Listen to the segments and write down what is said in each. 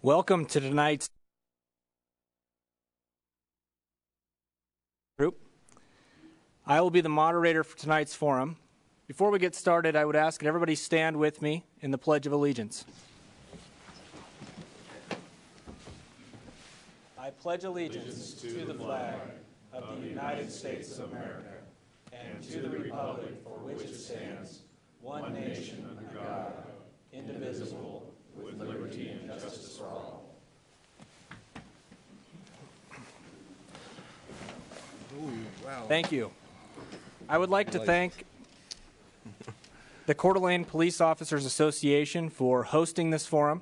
Welcome to tonight's group. I will be the moderator for tonight's forum. Before we get started, I would ask that everybody stand with me in the Pledge of Allegiance. I pledge allegiance to the flag of the United States of America and to the republic for which it stands, one nation under God, indivisible, with liberty and justice for all. Ooh, wow. Thank you. I would like to thank the Coeur d'Alene Police Officers Association for hosting this forum.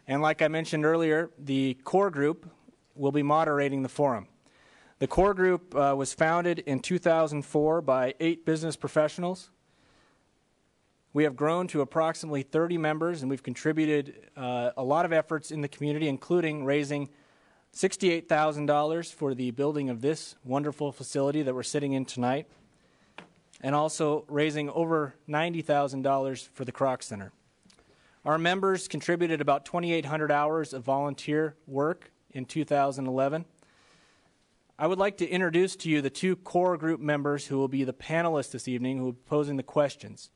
And like I mentioned earlier, the Coeur Group will be moderating the forum. The Coeur Group was founded in 2004 by 8 business professionals. We have grown to approximately 30 members, and we've contributed a lot of efforts in the community, including raising $68,000 for the building of this wonderful facility that we're sitting in tonight, and also raising over $90,000 for the Kroc Center. Our members contributed about 2,800 hours of volunteer work in 2011. I would like to introduce to you the 2 Coeur Group members who will be the panelists this evening, who will be posing the questions.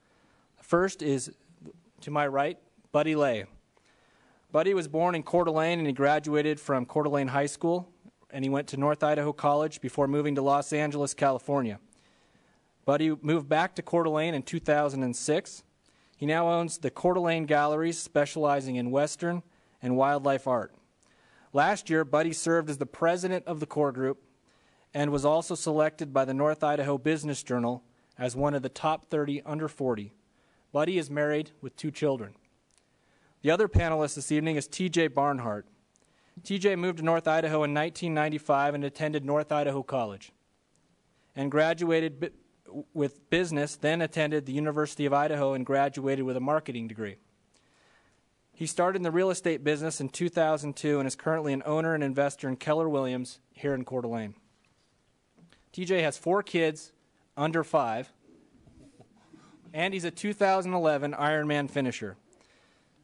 First is, to my right, Buddy Lay. Buddy was born in Coeur d'Alene, and he graduated from Coeur d'Alene High School, and he went to North Idaho College before moving to Los Angeles, California. Buddy moved back to Coeur d'Alene in 2006. He now owns the Coeur d'Alene Galleries, specializing in Western and wildlife art. Last year, Buddy served as the president of the Coeur Group and was also selected by the North Idaho Business Journal as one of the top 30 under 40. Buddy is married with 2 children. The other panelist this evening is T.J. Barnhart. T.J. moved to North Idaho in 1995 and attended North Idaho College and graduated with business, then attended the University of Idaho and graduated with a marketing degree. He started in the real estate business in 2002 and is currently an owner and investor in Keller Williams here in Coeur d'Alene. T.J. has 4 kids under 5. And he's a 2011 Ironman finisher.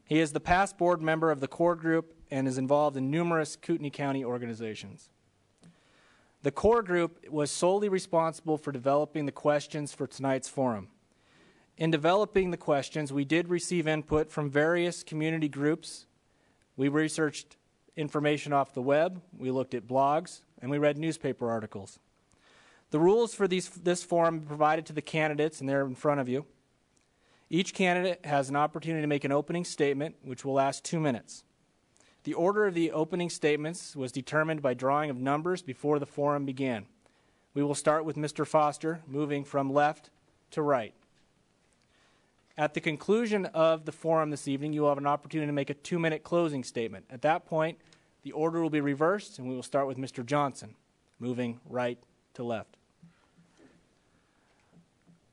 He is the past board member of the Coeur Group and is involved in numerous Kootenai County organizations. The Coeur Group was solely responsible for developing the questions for tonight's forum. In developing the questions, we did receive input from various community groups. We researched information off the web, we looked at blogs, and we read newspaper articles. The rules for this forum are provided to the candidates, and they're in front of you. Each candidate has an opportunity to make an opening statement, which will last 2 minutes. The order of the opening statements was determined by drawing of numbers before the forum began. We will start with Mr. Foster, moving from left to right. At the conclusion of the forum this evening, you will have an opportunity to make a 2-minute closing statement. At that point, the order will be reversed, and we will start with Mr. Johnson, moving right to left.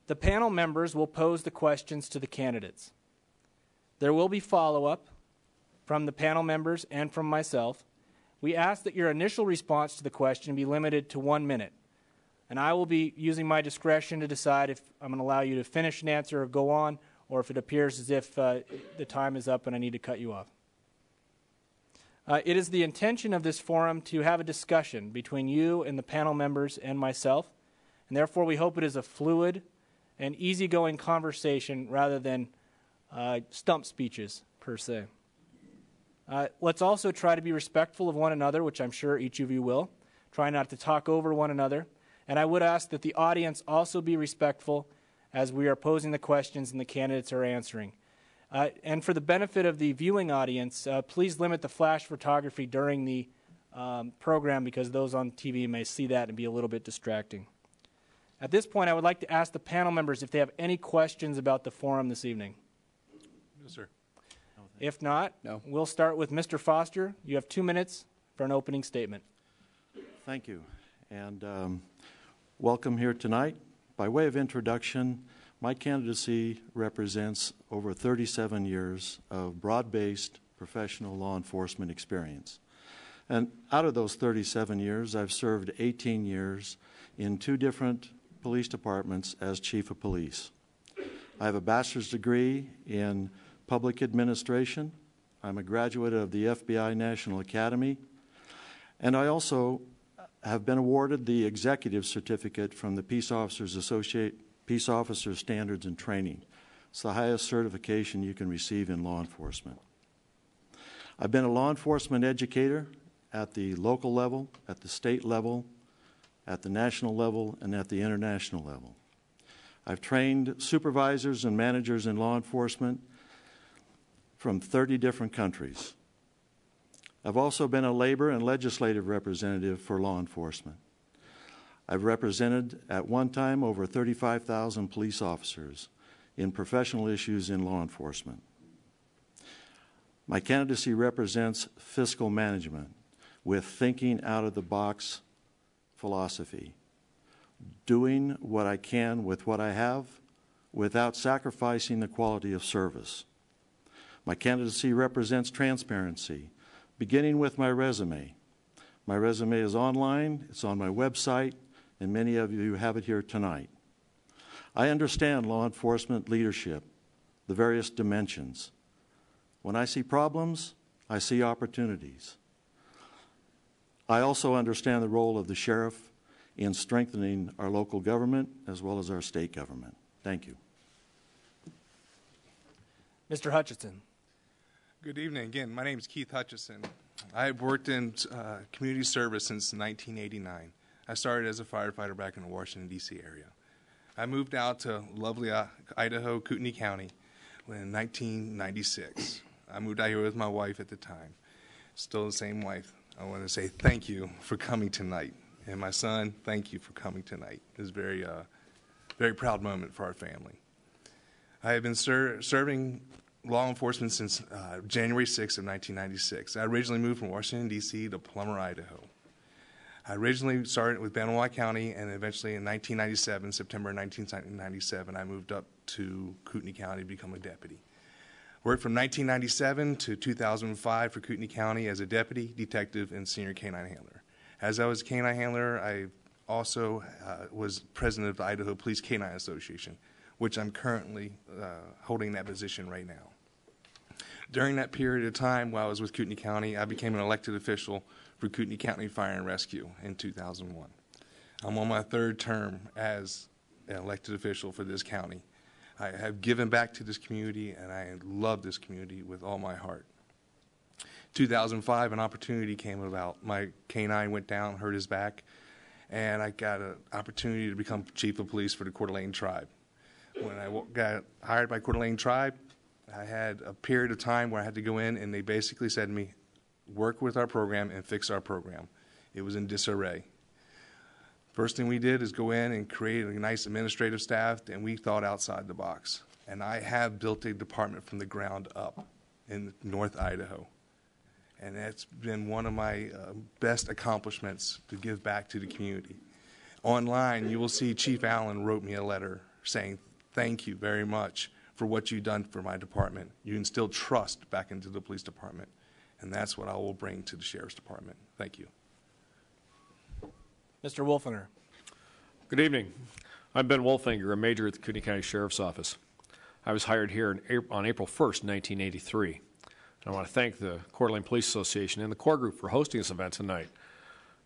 The panel members will pose the questions to the candidates. There will be follow-up from the panel members and from myself. We ask that your initial response to the question be limited to 1 minute. And I will be using my discretion to decide if I'm going to allow you to finish an answer or go on, or if it appears as if the time is up and I need to cut you off. It is the intention of this forum to have a discussion between you and the panel members and myself, and therefore we hope it is a fluid and easygoing conversation rather than stump speeches, per se. Let's also try to be respectful of one another, which I'm sure each of you will. Try not to talk over one another. And I would ask that the audience also be respectful as we are posing the questions and the candidates are answering. And for the benefit of the viewing audience, please limit the flash photography during the program, because those on TV may see that and be a little bit distracting. At this point, I would like to ask the panel members if they have any questions about the forum this evening. No, sir. If not, No. We'll start with Mr. Foster. You have 2 minutes for an opening statement. Thank you, and welcome here tonight. By way of introduction, my candidacy represents over 37 years of broad-based professional law enforcement experience. And out of those 37 years, I've served 18 years in 2 different police departments as chief of police. I have a bachelor's degree in public administration. I'm a graduate of the FBI National Academy, and I also have been awarded the Executive Certificate from the Peace Officers Standards and Training. It's the highest certification you can receive in law enforcement. I've been a law enforcement educator at the local level, at the state level, at the national level, and at the international level. I've trained supervisors and managers in law enforcement from 30 different countries. I've also been a labor and legislative representative for law enforcement. I've represented at one time over 35,000 police officers in professional issues in law enforcement. My candidacy represents fiscal management with thinking out of the box philosophy, doing what I can with what I have without sacrificing the quality of service. My candidacy represents transparency, beginning with my resume. My resume is online, it's on my website, and many of you have it here tonight. I understand law enforcement leadership, the various dimensions. When I see problems, I see opportunities. I also understand the role of the sheriff in strengthening our local government as well as our state government. Thank you. Mr. Hutchison. Good evening. Again, my name is Keith Hutchison. I've worked in community service since 1989. I started as a firefighter back in the Washington, D.C. area. I moved out to lovely Idaho, Kootenai County in 1996. I moved out here with my wife at the time. Still the same wife. I want to say thank you for coming tonight. And my son, thank you for coming tonight. It's a very proud moment for our family. I have been serving law enforcement since January 6th of 1996. I originally moved from Washington, D.C. to Plummer, Idaho. I originally started with Kootenai County, and eventually in 1997, September 1997, I moved up to Kootenai County to become a deputy. Worked from 1997 to 2005 for Kootenai County as a deputy, detective, and senior canine handler. As I was a canine handler, I also was president of the Idaho Police Canine Association, which I'm currently holding that position right now. During that period of time while I was with Kootenai County, I became an elected official for Kootenai County Fire and Rescue in 2001. I'm on my third term as an elected official for this county. I have given back to this community, and I love this community with all my heart. 2005, an opportunity came about. My canine went down, hurt his back, and I got an opportunity to become chief of police for the Coeur d'Alene tribe. When I got hired by Coeur d'Alene tribe, I had a period of time where I had to go in, and they basically said to me, work with our program and fix our program. It was in disarray. First thing we did is go in and create a nice administrative staff, and we thought outside the box. And I have built a department from the ground up in North Idaho. And that's been one of my best accomplishments to give back to the community. Online, you will see Chief Allen wrote me a letter saying, thank you very much for what you've done for my department. You instilled trust back into the police department. And that's what I will bring to the Sheriff's Department. Thank you. Mr. Wolfinger. Good evening. I'm Ben Wolfinger, a major at the Kootenai County Sheriff's Office. I was hired here on April 1st, 1983. And I want to thank the Coeur d'Alene Police Association and the Coeur Group for hosting this event tonight,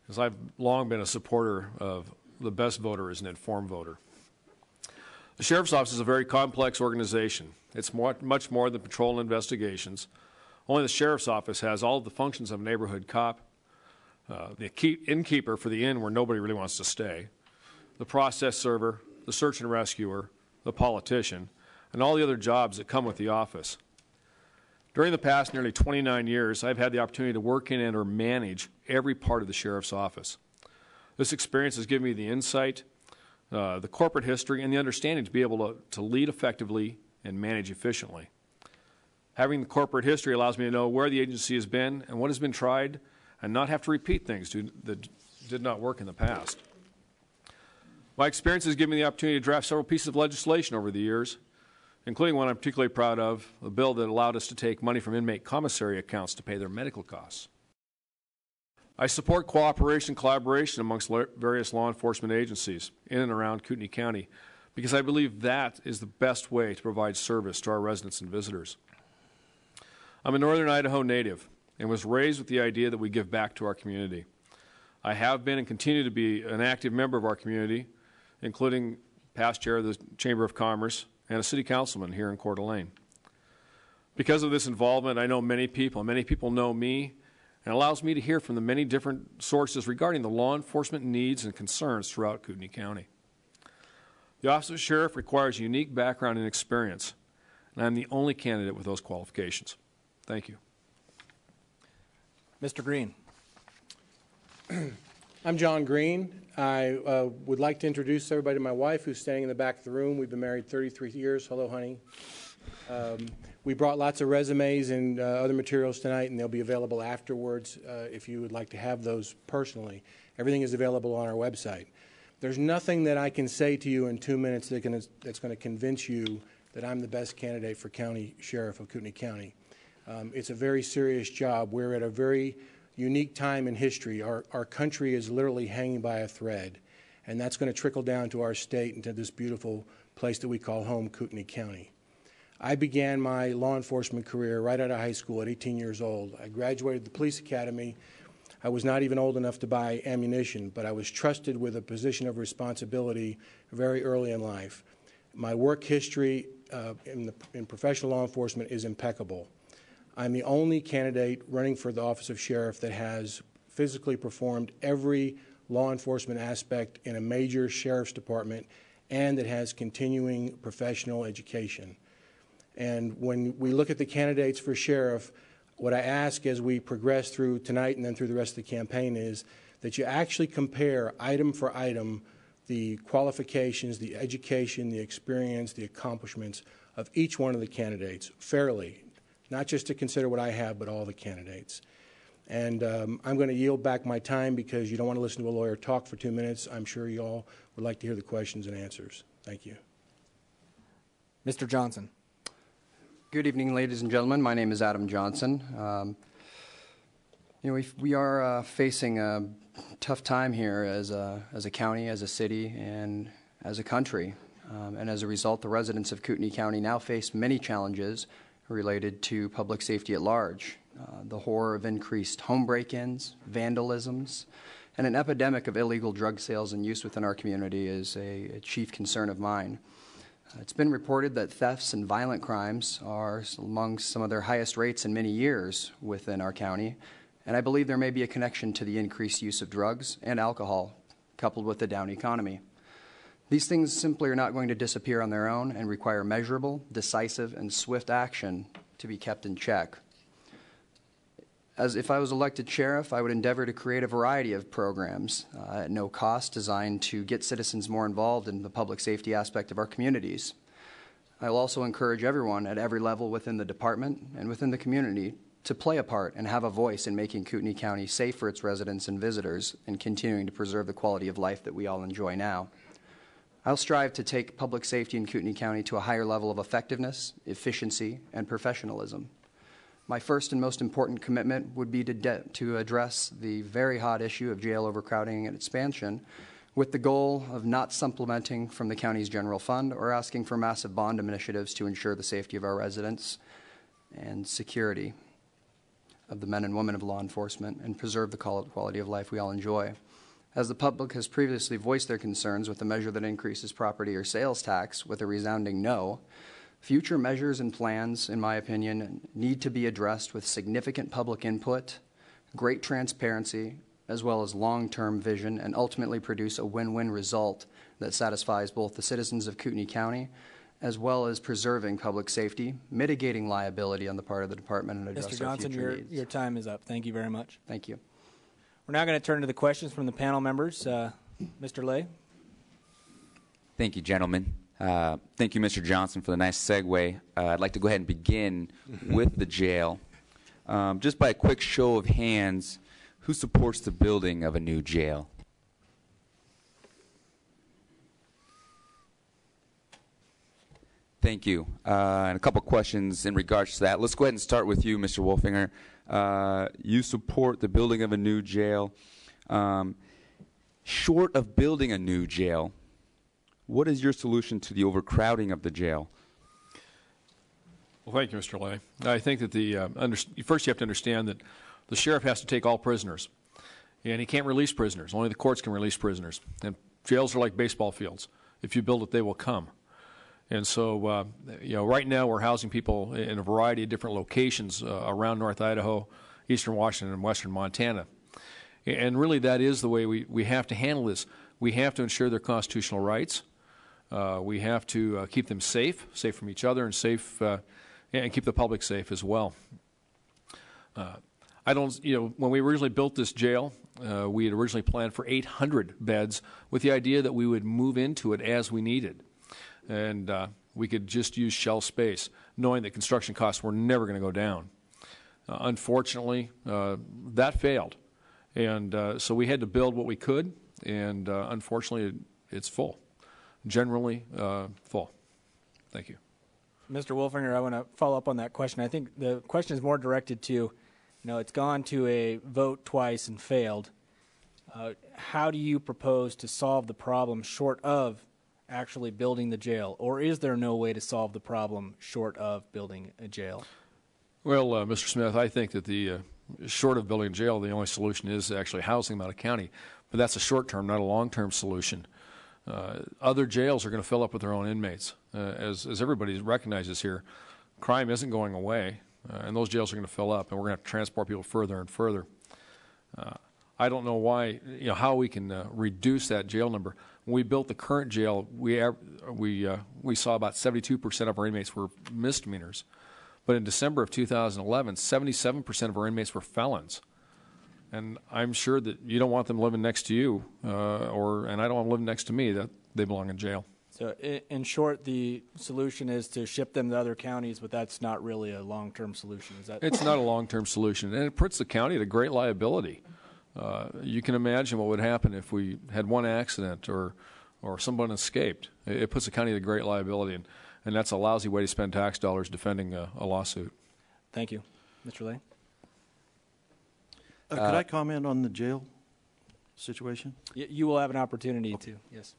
because I've long been a supporter of the best voter is an informed voter. The Sheriff's Office is a very complex organization. It's much more than patrol and investigations. Only the Sheriff's Office has all of the functions of a neighborhood cop, the innkeeper for the inn where nobody really wants to stay, the process server, the search and rescuer, the politician, and all the other jobs that come with the office. During the past nearly 29 years, I've had the opportunity to work in and or manage every part of the Sheriff's Office. This experience has given me the insight, the corporate history, and the understanding to be able to lead effectively and manage efficiently. Having the corporate history allows me to know where the agency has been and what has been tried and not have to repeat things that did not work in the past. My experience has given me the opportunity to draft several pieces of legislation over the years, including one I'm particularly proud of, a bill that allowed us to take money from inmate commissary accounts to pay their medical costs. I support cooperation and collaboration amongst various law enforcement agencies in and around Kootenai County because I believe that is the best way to provide service to our residents and visitors. I'm a Northern Idaho native and was raised with the idea that we give back to our community. I have been and continue to be an active member of our community, including past chair of the Chamber of Commerce and a city councilman here in Coeur d'Alene. Because of this involvement, I know many people know me, and allows me to hear from the many different sources regarding the law enforcement needs and concerns throughout Kootenai County. The Office of Sheriff requires unique background and experience, and I'm the only candidate with those qualifications. Thank you. Mr. Green. I'm John Green. I would like to introduce everybody to my wife, who's standing in the back of the room. We've been married 33 years. Hello, honey. We brought lots of resumes and other materials tonight, and they'll be available afterwards if you would like to have those personally. Everything is available on our website. There's nothing that I can say to you in 2 minutes that's going to convince you that I'm the best candidate for County Sheriff of Kootenai County. It's a very serious job. We're at a very unique time in history. Our country is literally hanging by a thread, and that's going to trickle down to our state and to this beautiful place that we call home, Kootenai County. I began my law enforcement career right out of high school at 18 years old. I graduated the police academy. I was not even old enough to buy ammunition, but I was trusted with a position of responsibility very early in life. My work history in professional law enforcement is impeccable. I'm the only candidate running for the office of sheriff that has physically performed every law enforcement aspect in a major sheriff's department and that has continuing professional education. And when we look at the candidates for sheriff, what I ask as we progress through tonight and then through the rest of the campaign is that you actually compare item for item the qualifications, the education, the experience, the accomplishments of each one of the candidates fairly, not just to consider what I have, but all the candidates. And I'm going to yield back my time because you don't want to listen to a lawyer talk for 2 minutes. I'm sure you all would like to hear the questions and answers. Thank you. Mr. Johnson. Good evening, ladies and gentlemen. My name is Adam Johnson. We are facing a tough time here as a county, as a city, and as a country. And as a result, the residents of Kootenai County now face many challenges related to public safety at large. The horror of increased home break-ins, vandalisms, and an epidemic of illegal drug sales and use within our community is a chief concern of mine. It's been reported that thefts and violent crimes are among some of their highest rates in many years within our county, and I believe there may be a connection to the increased use of drugs and alcohol coupled with the down economy. These things simply are not going to disappear on their own and require measurable, decisive, and swift action to be kept in check. As if I was elected sheriff, I would endeavor to create a variety of programs at no cost designed to get citizens more involved in the public safety aspect of our communities. I will also encourage everyone at every level within the department and within the community to play a part and have a voice in making Kootenai County safe for its residents and visitors and continuing to preserve the quality of life that we all enjoy now. I'll strive to take public safety in Kootenai County to a higher level of effectiveness, efficiency, and professionalism. My first and most important commitment would be to address the very hot issue of jail overcrowding and expansion with the goal of not supplementing from the county's general fund or asking for massive bond initiatives to ensure the safety of our residents and security of the men and women of law enforcement and preserve the quality of life we all enjoy. As the public has previously voiced their concerns with a measure that increases property or sales tax with a resounding no, future measures and plans, in my opinion, need to be addressed with significant public input, great transparency, as well as long-term vision, and ultimately produce a win-win result that satisfies both the citizens of Kootenai County as well as preserving public safety, mitigating liability on the part of the department, and address Mr. Johnson, our future needs. your time is up. Thank you very much. Thank you. We're now going to turn to the questions from the panel members. Mr. Lay. Thank you, gentlemen. Thank you, Mr. Johnson, for the nice segue. I'd like to go ahead and begin with the jail. Just by a quick show of hands, who supports the building of a new jail? Thank you. And a couple questions in regards to that. Let's go ahead and start with you, Mr. Wolfinger. You support the building of a new jail. Short of building a new jail, what is your solution to the overcrowding of the jail? Well, thank you, Mr. Lay. I think that first you have to understand that the sheriff has to take all prisoners, and he can't release prisoners. Only the courts can release prisoners. And jails are like baseball fields. If you build it, they will come. And so, right now we're housing people in a variety of different locations around North Idaho, eastern Washington, and western Montana. And really that is the way we have to handle this. We have to ensure their constitutional rights. We have to keep them safe from each other, and safe, and keep the public safe as well. When we originally built this jail, we had originally planned for 800 beds with the idea that we would move into it as we needed. And we could just use shell space, knowing that construction costs were never going to go down. Unfortunately, that failed. And so we had to build what we could, and unfortunately, it's full. Generally full. Thank you. Mr. Wolfinger, I want to follow up on that question. I think the question is more directed to, it's gone to a vote twice and failed. How do you propose to solve the problem short of actually building the jail? Or is there no way to solve the problem short of building a jail? Well, Mr. Smith, I think that short of building a jail, the only solution is actually housing them out of county. But that's a short-term, not a long-term solution. Other jails are going to fill up with their own inmates. As everybody recognizes here, crime isn't going away, and those jails are going to fill up, and we're going to have to transport people further and further. I don't know why, how we can reduce that jail number. When we built the current jail, we saw about 72% of our inmates were misdemeanors. But in December of 2011, 77% of our inmates were felons. And I'm sure that you don't want them living next to you, and I don't want them living next to me. That they belong in jail. So, in short, the solution is to ship them to other counties, but that's not really a long-term solution. Is that? It's not a long-term solution, and it puts the county at a great liability. You can imagine what would happen if we had one accident or someone escaped. It puts the county at a great liability, and that's a lousy way to spend tax dollars defending a lawsuit. Thank you. Mr. Lay? Could I comment on the jail situation? You will have an opportunity to, yes.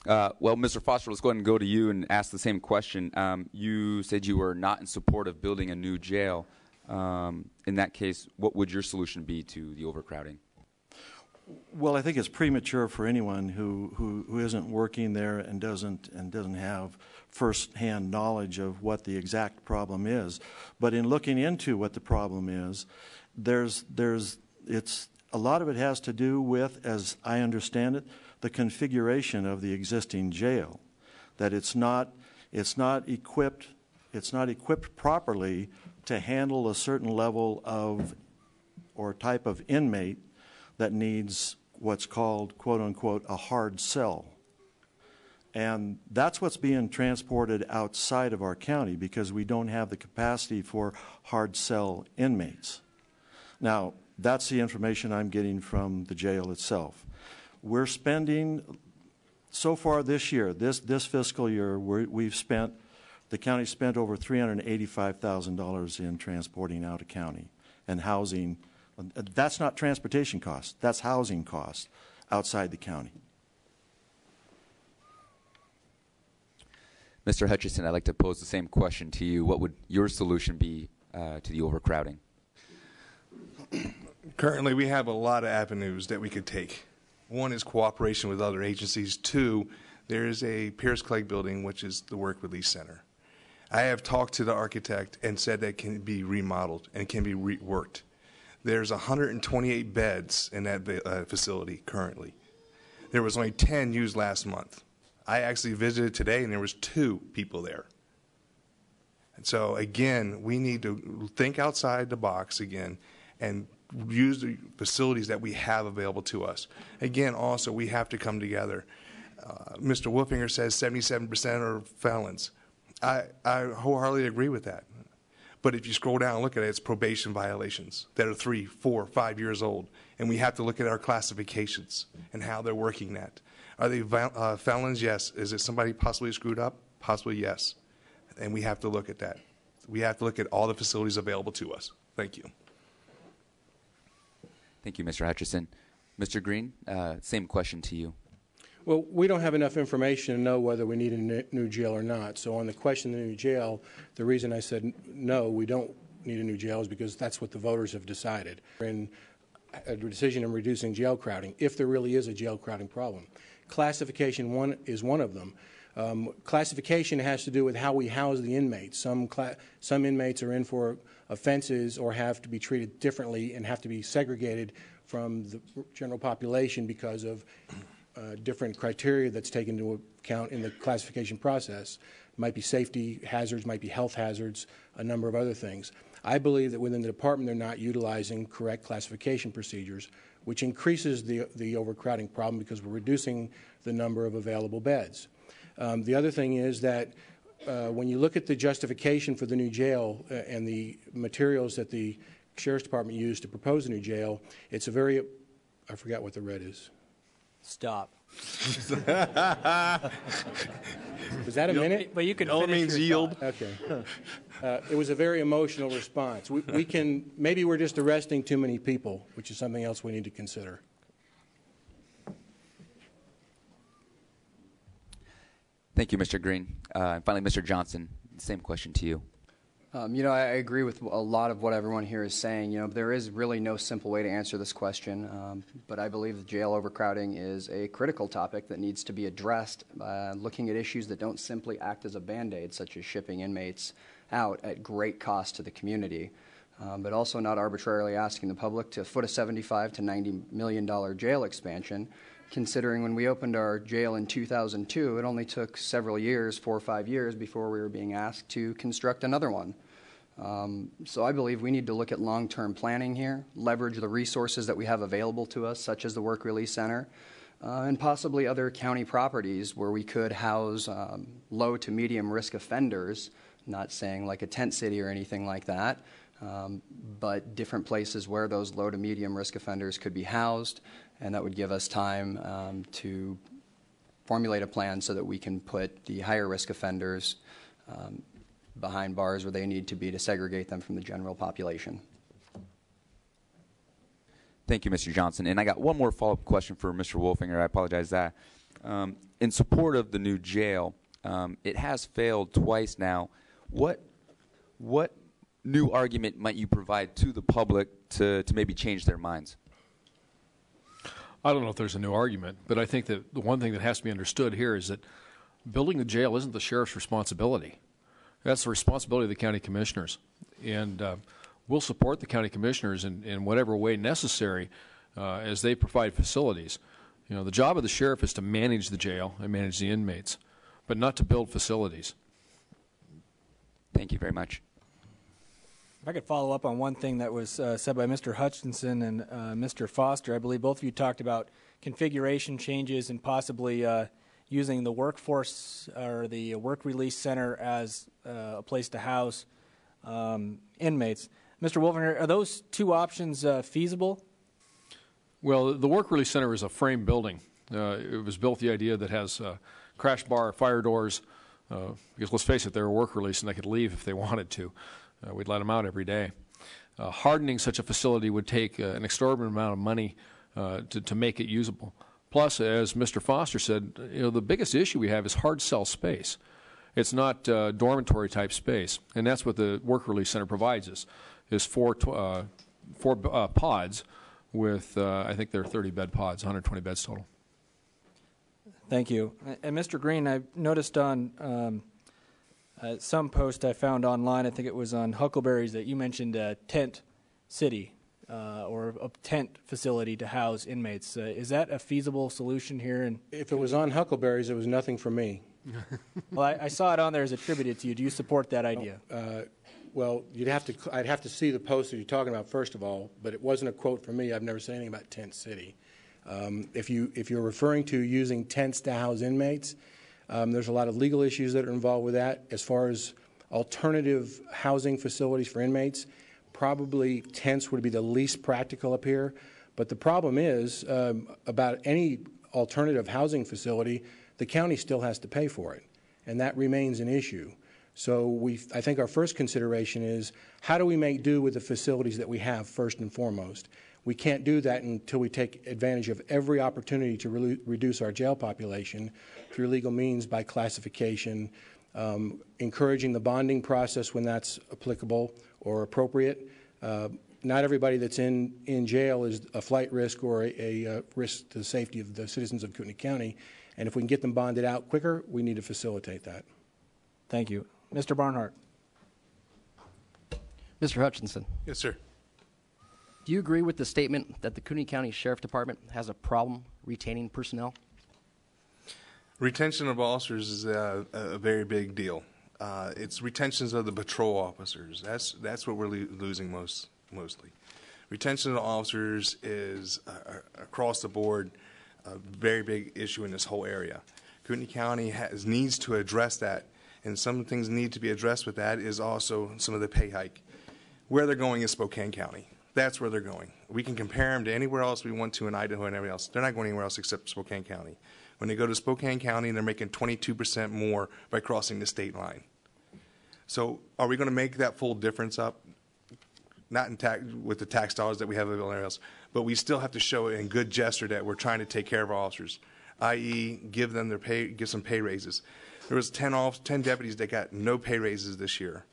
Well, Mr. Foster, let's go ahead and go to you and ask the same question. You said you were not in support of building a new jail. In that case, what would your solution be to the overcrowding? Well, I think it's premature for anyone who isn't working there and doesn't have first-hand knowledge of what the exact problem is. But in looking into what the problem is, it's a lot of it has to do with, as I understand it, the configuration of the existing jail. That it's not equipped properly to handle a certain level of or type of inmate that needs what's called, quote unquote, a hard cell. And that's what's being transported outside of our county because we don't have the capacity for hard cell inmates. Now, that's the information I'm getting from the jail itself. We're spending, so far this year, this fiscal year, the county spent over $385,000 in transporting out of county and housing. That's not transportation costs, that's housing costs outside the county. Mr. Hutchison, I'd like to pose the same question to you. What would your solution be to the overcrowding? Currently, we have a lot of avenues that we could take. One is cooperation with other agencies. Two, there is a Pierce Clegg building, which is the Work Release Center. I have talked to the architect and said that it can be remodeled and can be reworked. There's 128 beds in that facility currently. There was only 10 used last month. I actually visited today, and there was 2 people there. And so, again, we need to think outside the box again and use the facilities that we have available to us. Again, also, we have to come together. Mr. Wolfinger says 77% are felons. I wholeheartedly agree with that. But if you scroll down and look at it, it's probation violations that are 3, 4, 5 years old. And we have to look at our classifications and how they're working that. Are they felons? Yes. Is it somebody possibly screwed up? Possibly yes. And we have to look at that. We have to look at all the facilities available to us. Thank you. Thank you, Mr. Hutchison. Mr. Green, same question to you. Well, we don't have enough information to know whether we need a new jail or not. So on the question of the new jail, the reason I said no, we don't need a new jail is because that's what the voters have decided. In a decision on reducing jail crowding, if there really is a jail crowding problem. Classification one is one of them. Classification has to do with how we house the inmates. Some inmates are in for offenses or have to be treated differently and have to be segregated from the general population because of different criteria that's taken into account in the classification process. It might be safety hazards, might be health hazards, a number of other things. I believe that within the department they're not utilizing correct classification procedures, which increases the overcrowding problem because we're reducing the number of available beds. The other thing is that when you look at the justification for the new jail and the materials that the Sheriff's Department used to propose a new jail, it's a very, I forgot what the red is. Stop. Was that a minute? But you can No finish means your yield. thought. Okay. It was a very emotional response. We can, maybe we're just arresting too many people, which is something else we need to consider. Thank you, Mr. Green. And finally, Mr. Johnson, same question to you. You know, I agree with a lot of what everyone here is saying. You know, there is really no simple way to answer this question, but I believe that jail overcrowding is a critical topic that needs to be addressed by looking at issues that don't simply act as a Band-Aid, such as shipping inmates out at great cost to the community, but also not arbitrarily asking the public to foot a $75 to $90 million jail expansion, considering when we opened our jail in 2002, it only took several years, 4 or 5 years, before we were being asked to construct another one. So I believe we need to look at long-term planning here, leverage the resources that we have available to us, such as the Work Release Center, and possibly other county properties where we could house low to medium risk offenders, not saying like a tent city or anything like that, but different places where those low to medium risk offenders could be housed, and that would give us time to formulate a plan so that we can put the higher risk offenders behind bars where they need to be to segregate them from the general population. Thank you, Mr. Johnson. And I got one more follow-up question for Mr. Wolfinger. I apologize that. In support of the new jail, it has failed twice now. What new argument might you provide to the public to maybe change their minds? I don't know if there's a new argument, but I think that the one thing that has to be understood here is that building the jail isn't the sheriff's responsibility. That's the responsibility of the county commissioners. And we'll support the county commissioners in whatever way necessary as they provide facilities. You know, the job of the sheriff is to manage the jail and manage the inmates, but not to build facilities. Thank you very much. If I could follow up on one thing that was said by Mr. Hutchinson and Mr. Foster, I believe both of you talked about configuration changes and possibly using the workforce or the work release center as a place to house inmates. Mr. Wolfinger, are those two options feasible? Well, the work release center is a frame building. It was built the idea that has crash bar, fire doors, because let's face it, they're a work release and they could leave if they wanted to. We'd let them out every day. Hardening such a facility would take an exorbitant amount of money to make it usable. Plus, as Mr. Foster said, you know, the biggest issue we have is hard cell space. It's not dormitory type space, and that's what the work release center provides us, is four pods with, I think they're 30-bed pods, 120 beds total. Thank you. And Mr. Green, I noticed on some post I found online, I think it was on Huckleberries, that you mentioned a tent city or a tent facility to house inmates. Is that a feasible solution here? And If it was on Huckleberries, it was nothing for me. well, I saw it on there as attributed to you. Do you support that idea? Well, I'd have to see the post that you're talking about, first of all, but it wasn't a quote from me. I've never said anything about tent city. If you're referring to using tents to house inmates, there's a lot of legal issues that are involved with that. As far as alternative housing facilities for inmates, probably tents would be the least practical up here. But the problem is, about any alternative housing facility, the county still has to pay for it, and that remains an issue. So I think our first consideration is, how do we make do with the facilities that we have, first and foremost? We can't do that until we take advantage of every opportunity to reduce our jail population through legal means by classification, encouraging the bonding process when that's applicable or appropriate. Not everybody that's in jail is a flight risk or a risk to the safety of the citizens of Kootenai County. And if we can get them bonded out quicker, we need to facilitate that. Thank you. Mr. Barnhart. Mr. Hutchinson, Yes, sir. do you agree with the statement that the Kootenai County Sheriff Department has a problem retaining personnel? Retention of officers is a very big deal. It's retentions of the patrol officers. That's what we're losing mostly. Retention of officers is across the board a very big issue in this whole area. Kootenai County needs to address that, and some things need to be addressed with that is also some of the pay hike. Where they're going is Spokane County. That's where they're going. We can compare them to anywhere else we want to in Idaho and everywhere else. They're not going anywhere else except Spokane County. When they go to Spokane County, they're making 22% more by crossing the state line. So are we going to make that full difference up? Not with the tax dollars that we have everywhere else, but we still have to show in good gesture that we're trying to take care of our officers, i.e. give them their pay, give some pay raises. There was 10 deputies that got no pay raises this year,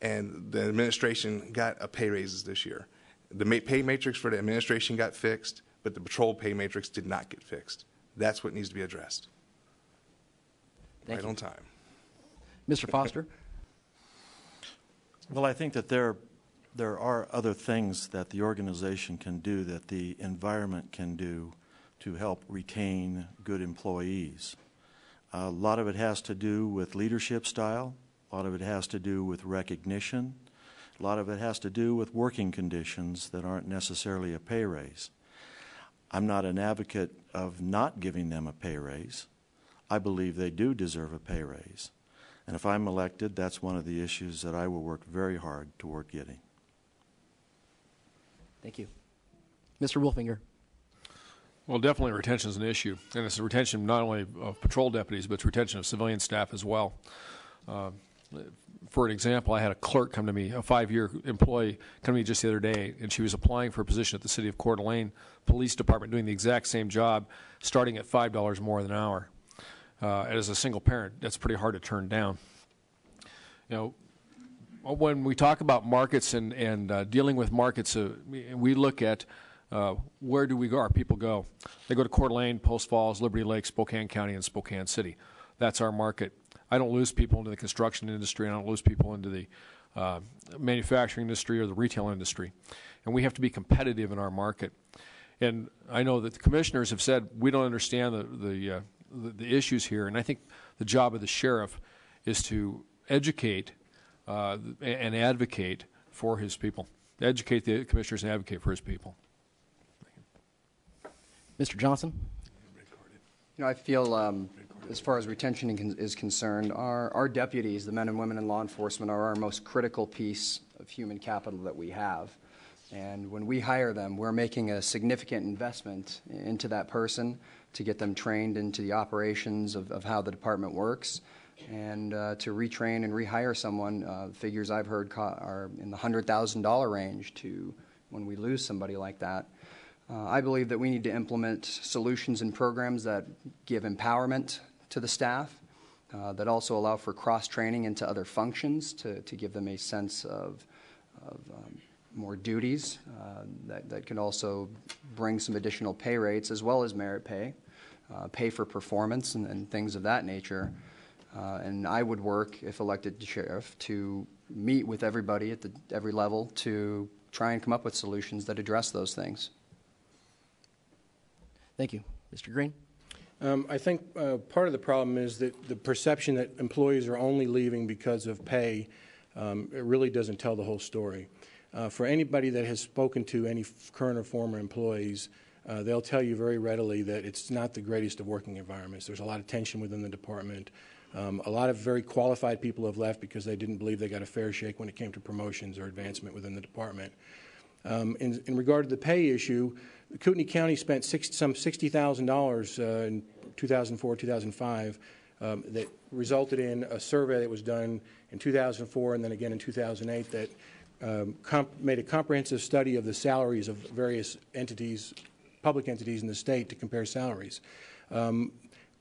and the administration got a pay raises this year. The pay matrix for the administration got fixed, but the patrol pay matrix did not get fixed. That's what needs to be addressed. Thank you. On time. Mr. Foster? Well, I think that there are other things that the organization can do, that the environment can do to help retain good employees. A lot of it has to do with leadership style. A lot of it has to do with recognition. A lot of it has to do with working conditions that aren't necessarily a pay raise. I'm not an advocate of not giving them a pay raise. I believe they do deserve a pay raise. And if I'm elected, that's one of the issues that I will work very hard toward getting. Thank you. Mr. Wolfinger? Well, definitely retention is an issue, and it's a retention not only of patrol deputies, but it's retention of civilian staff as well. For an example, I had a clerk come to me, a 5-year employee, come to me just the other day, and she was applying for a position at the City of Coeur d'Alene Police Department doing the exact same job, starting at $5 more an hour. As a single parent, that's pretty hard to turn down. You know, when we talk about markets and dealing with markets, we look at where do our people go? They go to Coeur d'Alene, Post Falls, Liberty Lake, Spokane County, and Spokane City. That's our market. I don't lose people into the construction industry. I don't lose people into the manufacturing industry or the retail industry. And we have to be competitive in our market. And I know that the commissioners have said we don't understand the issues here. And I think the job of the sheriff is to educate and advocate for his people. Educate the commissioners and advocate for his people. Mr. Johnson? You know, I feel as far as retention is concerned, our deputies, the men and women in law enforcement, are our most critical piece of human capital that we have. And when we hire them, we're making a significant investment into that person to get them trained into the operations of how the department works. And to retrain and rehire someone, figures I've heard are in the $100,000 range to when we lose somebody like that. I believe that we need to implement solutions and programs that give empowerment to the staff, that also allow for cross-training into other functions to give them a sense of more duties that can also bring some additional pay rates as well as merit pay, pay for performance and things of that nature. And I would work, if elected sheriff, to meet with everybody at every level to try and come up with solutions that address those things. Thank you. Mr. Green? I think part of the problem is that the perception that employees are only leaving because of pay, it really doesn't tell the whole story. For anybody that has spoken to any current or former employees, they'll tell you very readily that it's not the greatest of working environments. There's a lot of tension within the department. A lot of very qualified people have left because they didn't believe they got a fair shake when it came to promotions or advancement within the department. In regard to the pay issue, Kootenai County spent some $60,000 in 2004, 2005 that resulted in a survey that was done in 2004 and then again in 2008 that made a comprehensive study of the salaries of various entities, public entities in the state to compare salaries.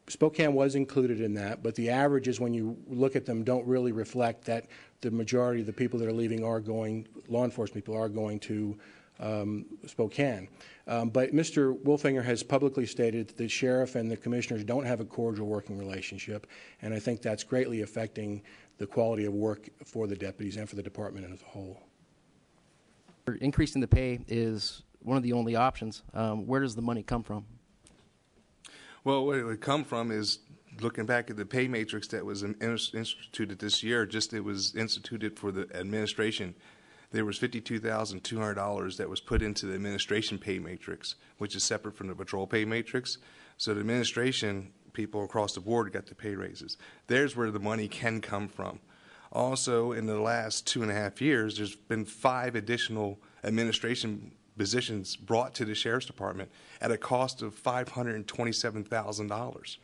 Spokane was included in that, but the averages, when you look at them, don't really reflect that the majority of the people that are leaving are going, law enforcement people are going to Spokane. But Mr. Wolfinger has publicly stated that the sheriff and the commissioners don't have a cordial working relationship, and I think that's greatly affecting the quality of work for the deputies and for the department as a whole. Increasing the pay is one of the only options. Where does the money come from? Well, what it would come from is looking back at the pay matrix that was instituted this year. Just it was instituted for the administration. There was $52,200 that was put into the administration pay matrix, which is separate from the patrol pay matrix. So the administration people across the board got the pay raises. There's where the money can come from. Also, in the last 2.5 years, there's been 5 additional administration positions brought to the Sheriff's Department at a cost of $527,000.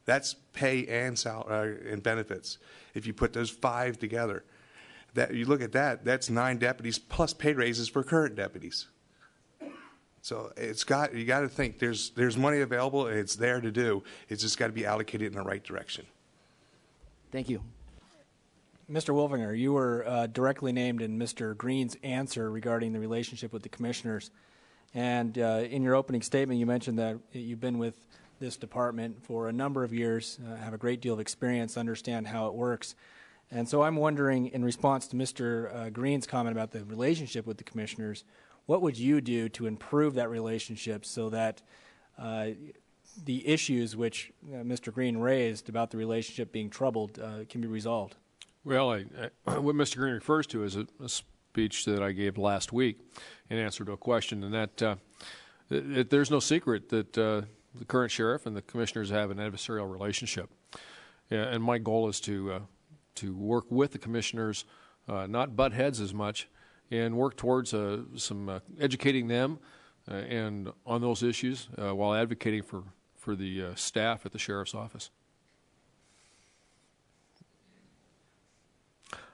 That's pay and and benefits. If you put those 5 together, that you look at that, that's 9 deputies plus pay raises for current deputies. So you got to think there's money available and it's there to do. It's just got to be allocated in the right direction. Thank you. Mr. Wolfinger, you were directly named in Mr. Green's answer regarding the relationship with the commissioners. And in your opening statement, you mentioned that you've been with this department for a number of years, have a great deal of experience, understand how it works. And so I'm wondering, in response to Mr. Green's comment about the relationship with the commissioners, what would you do to improve that relationship so that the issues which Mr. Green raised about the relationship being troubled can be resolved? Well, what Mr. Green refers to is a speech that I gave last week in answer to a question, and that there's no secret that the current sheriff and the commissioners have an adversarial relationship. And my goal is to work with the commissioners, not butt heads as much, and work towards some educating them and on those issues while advocating for the staff at the sheriff's office.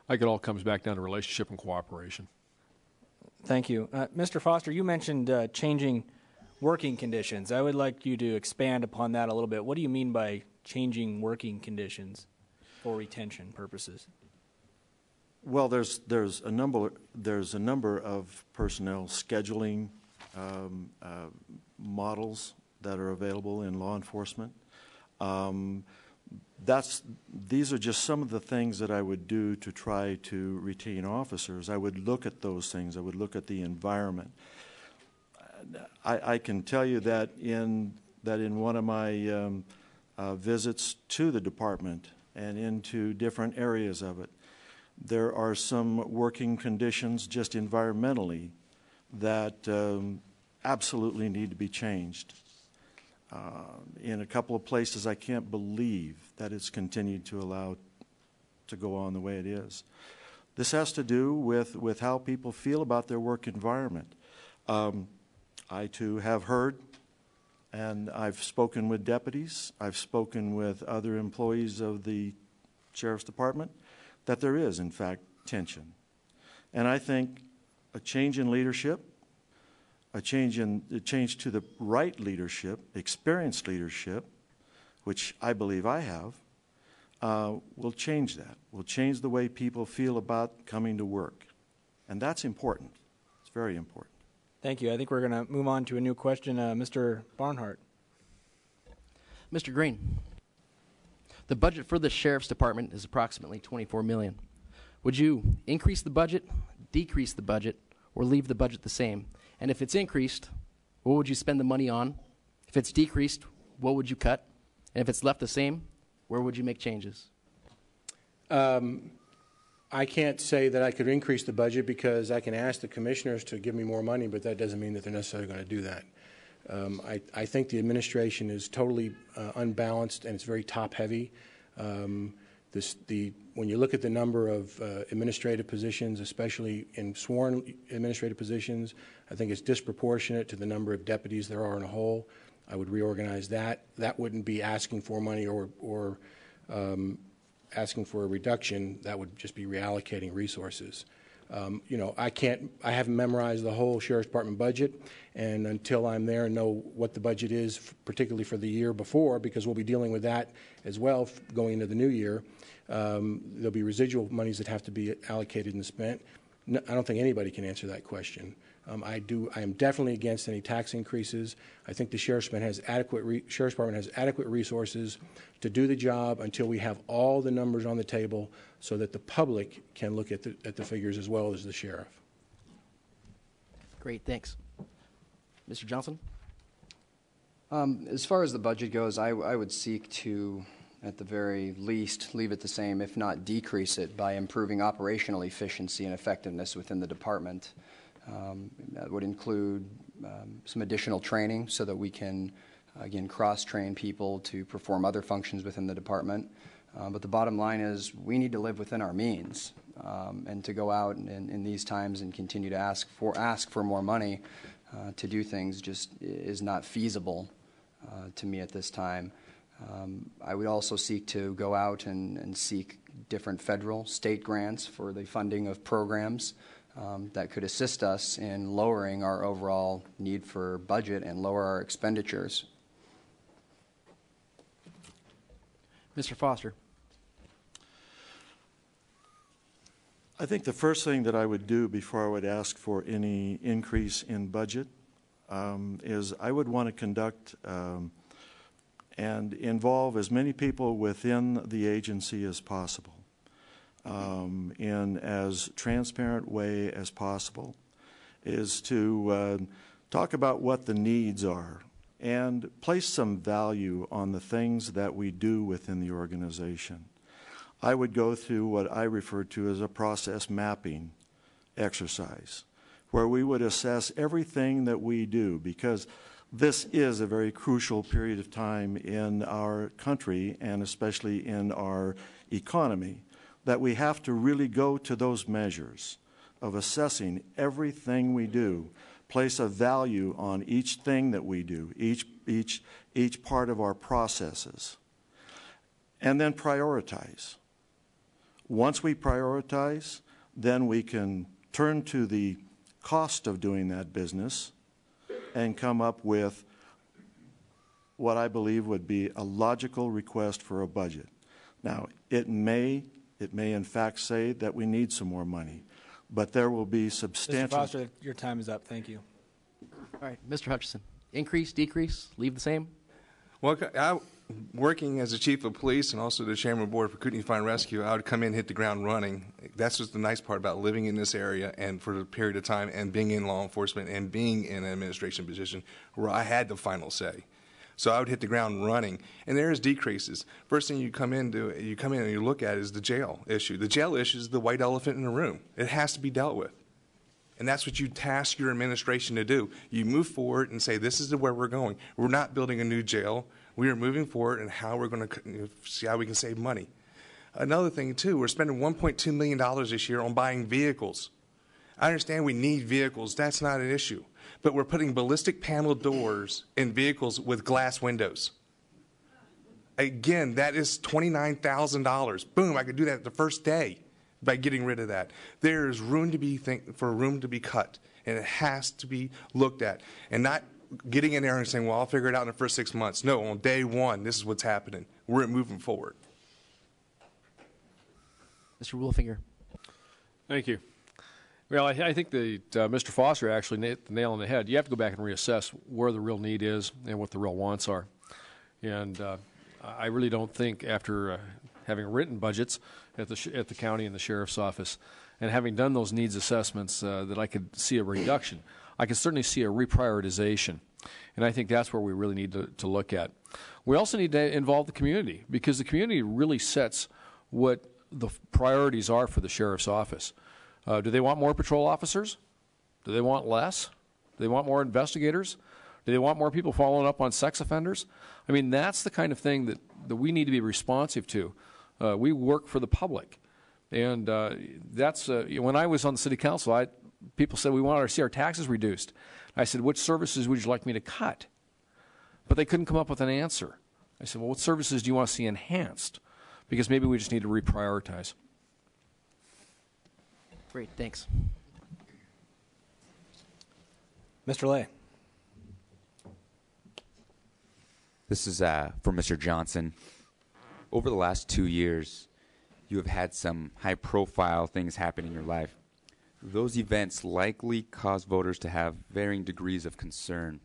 I think it all comes back down to relationship and cooperation. Thank you. Mr. Foster, you mentioned changing working conditions. I would like you to expand upon that a little bit. What do you mean by changing working conditions for retention purposes? Well, there's a number of personnel scheduling models that are available in law enforcement. These are just some of the things that I would do to try to retain officers. I would look at those things. I would look at the environment. I can tell you that in one of my visits to the department and into different areas of it, there are some working conditions just environmentally that absolutely need to be changed. In a couple of places, I can't believe that it's continued to allow to go on the way it is. This has to do with how people feel about their work environment. I, too, have heard, and I've spoken with deputies, I've spoken with other employees of the Sheriff's Department, that there is, in fact, tension. And I think a change in leadership, a change to the right leadership, experienced leadership, which I believe I have, will change that. Will change the way people feel about coming to work. And that's important. It's very important. Thank you. I think we're going to move on to a new question. Mr. Barnhart. Mr. Green, the budget for the Sheriff's Department is approximately $24 million. Would you increase the budget, decrease the budget, or leave the budget the same? And if it's increased, what would you spend the money on? If it's decreased, what would you cut? And if it's left the same, where would you make changes? I can't say that I could increase the budget because I can ask the commissioners to give me more money, but that doesn't mean that they're necessarily going to do that. I think the administration is totally unbalanced and it's very top-heavy. When you look at the number of administrative positions, especially in sworn administrative positions, I think it's disproportionate to the number of deputies there are in a whole. I would reorganize that. That wouldn't be asking for money or asking for a reduction. That would just be reallocating resources. I haven't memorized the whole Sheriff's Department budget, and until I'm there and know what the budget is, particularly for the year before, because we'll be dealing with that as well going into the new year, there'll be residual monies that have to be allocated and spent. No, I don't think anybody can answer that question. I am definitely against any tax increases. I think the Sheriff's Department has adequate resources to do the job until we have all the numbers on the table so that the public can look at the figures as well as the sheriff. Great, thanks. Mr. Johnson? As far as the budget goes, I would seek to, at the very least, leave it the same, if not decrease it, by improving operational efficiency and effectiveness within the department. That would include some additional training so that we can, again, cross-train people to perform other functions within the department. But the bottom line is we need to live within our means, and to go out in these times and continue to ask for more money to do things just is not feasible to me at this time. I would also seek to go out and seek different federal, state grants for the funding of programs that could assist us in lowering our overall need for budget and lower our expenditures. Mr. Foster? I think the first thing that I would do before I would ask for any increase in budget is I would want to conduct and involve as many people within the agency as possible in as transparent way as possible, is to talk about what the needs are and place some value on the things that we do within the organization. I would go through what I refer to as a process mapping exercise, where we would assess everything that we do, because this is a very crucial period of time in our country and especially in our economy, that we have to really go to those measures of assessing everything we do, place a value on each thing that we do, each part of our processes, and then prioritize. Once we prioritize, then we can turn to the cost of doing that business and come up with what I believe would be a logical request for a budget. Now, it may in fact say that we need some more money, but there will be substantial... Mr. Foster, your time is up. Thank you. All right, Mr. Hutchison. Increase, decrease, leave the same? Well, working as a chief of police and also the chairman of the board for Kootenai Fire and Rescue, I would come in and hit the ground running. That's just the nice part about living in this area and for a period of time and being in law enforcement and being in an administration position where I had the final say. So I would hit the ground running. And there is decreases. First thing you come in and you look at is the jail issue. The jail issue is the white elephant in the room. It has to be dealt with. And that's what you task your administration to do. You move forward and say, this is where we're going. We're not building a new jail. We are moving forward and how we're going to see how we can save money. Another thing, too, we're spending $1.2 million this year on buying vehicles. I understand we need vehicles. That's not an issue. But we're putting ballistic panel doors in vehicles with glass windows. Again, that is $29,000. Boom, I could do that the first day by getting rid of that. There is room to be cut, and it has to be looked at. And not getting in there and saying, well, I'll figure it out in the first 6 months. No, on day one, this is what's happening. We're moving forward. Mr. Wolfinger. Thank you. Well, I think that Mr. Foster actually hit the nail on the head. You have to go back and reassess where the real need is and what the real wants are. And I really don't think after having written budgets at the county and the sheriff's office and having done those needs assessments that I could see a reduction. I can certainly see a reprioritization, and I think that's where we really need to look at. We also need to involve the community, because the community really sets what the priorities are for the sheriff's office. Do they want more patrol officers? Do they want less? Do they want more investigators? Do they want more people following up on sex offenders? I mean, that's the kind of thing that we need to be responsive to. We work for the public, and that's when I was on the city council, people said we wanted to see our taxes reduced. I said, which services would you like me to cut? But they couldn't come up with an answer. I said, well, what services do you want to see enhanced? Because maybe we just need to reprioritize. Great, thanks. Mr. Lay. This is for Mr. Johnson. Over the last 2 years, you have had some high-profile things happen in your life. Those events likely cause voters to have varying degrees of concern.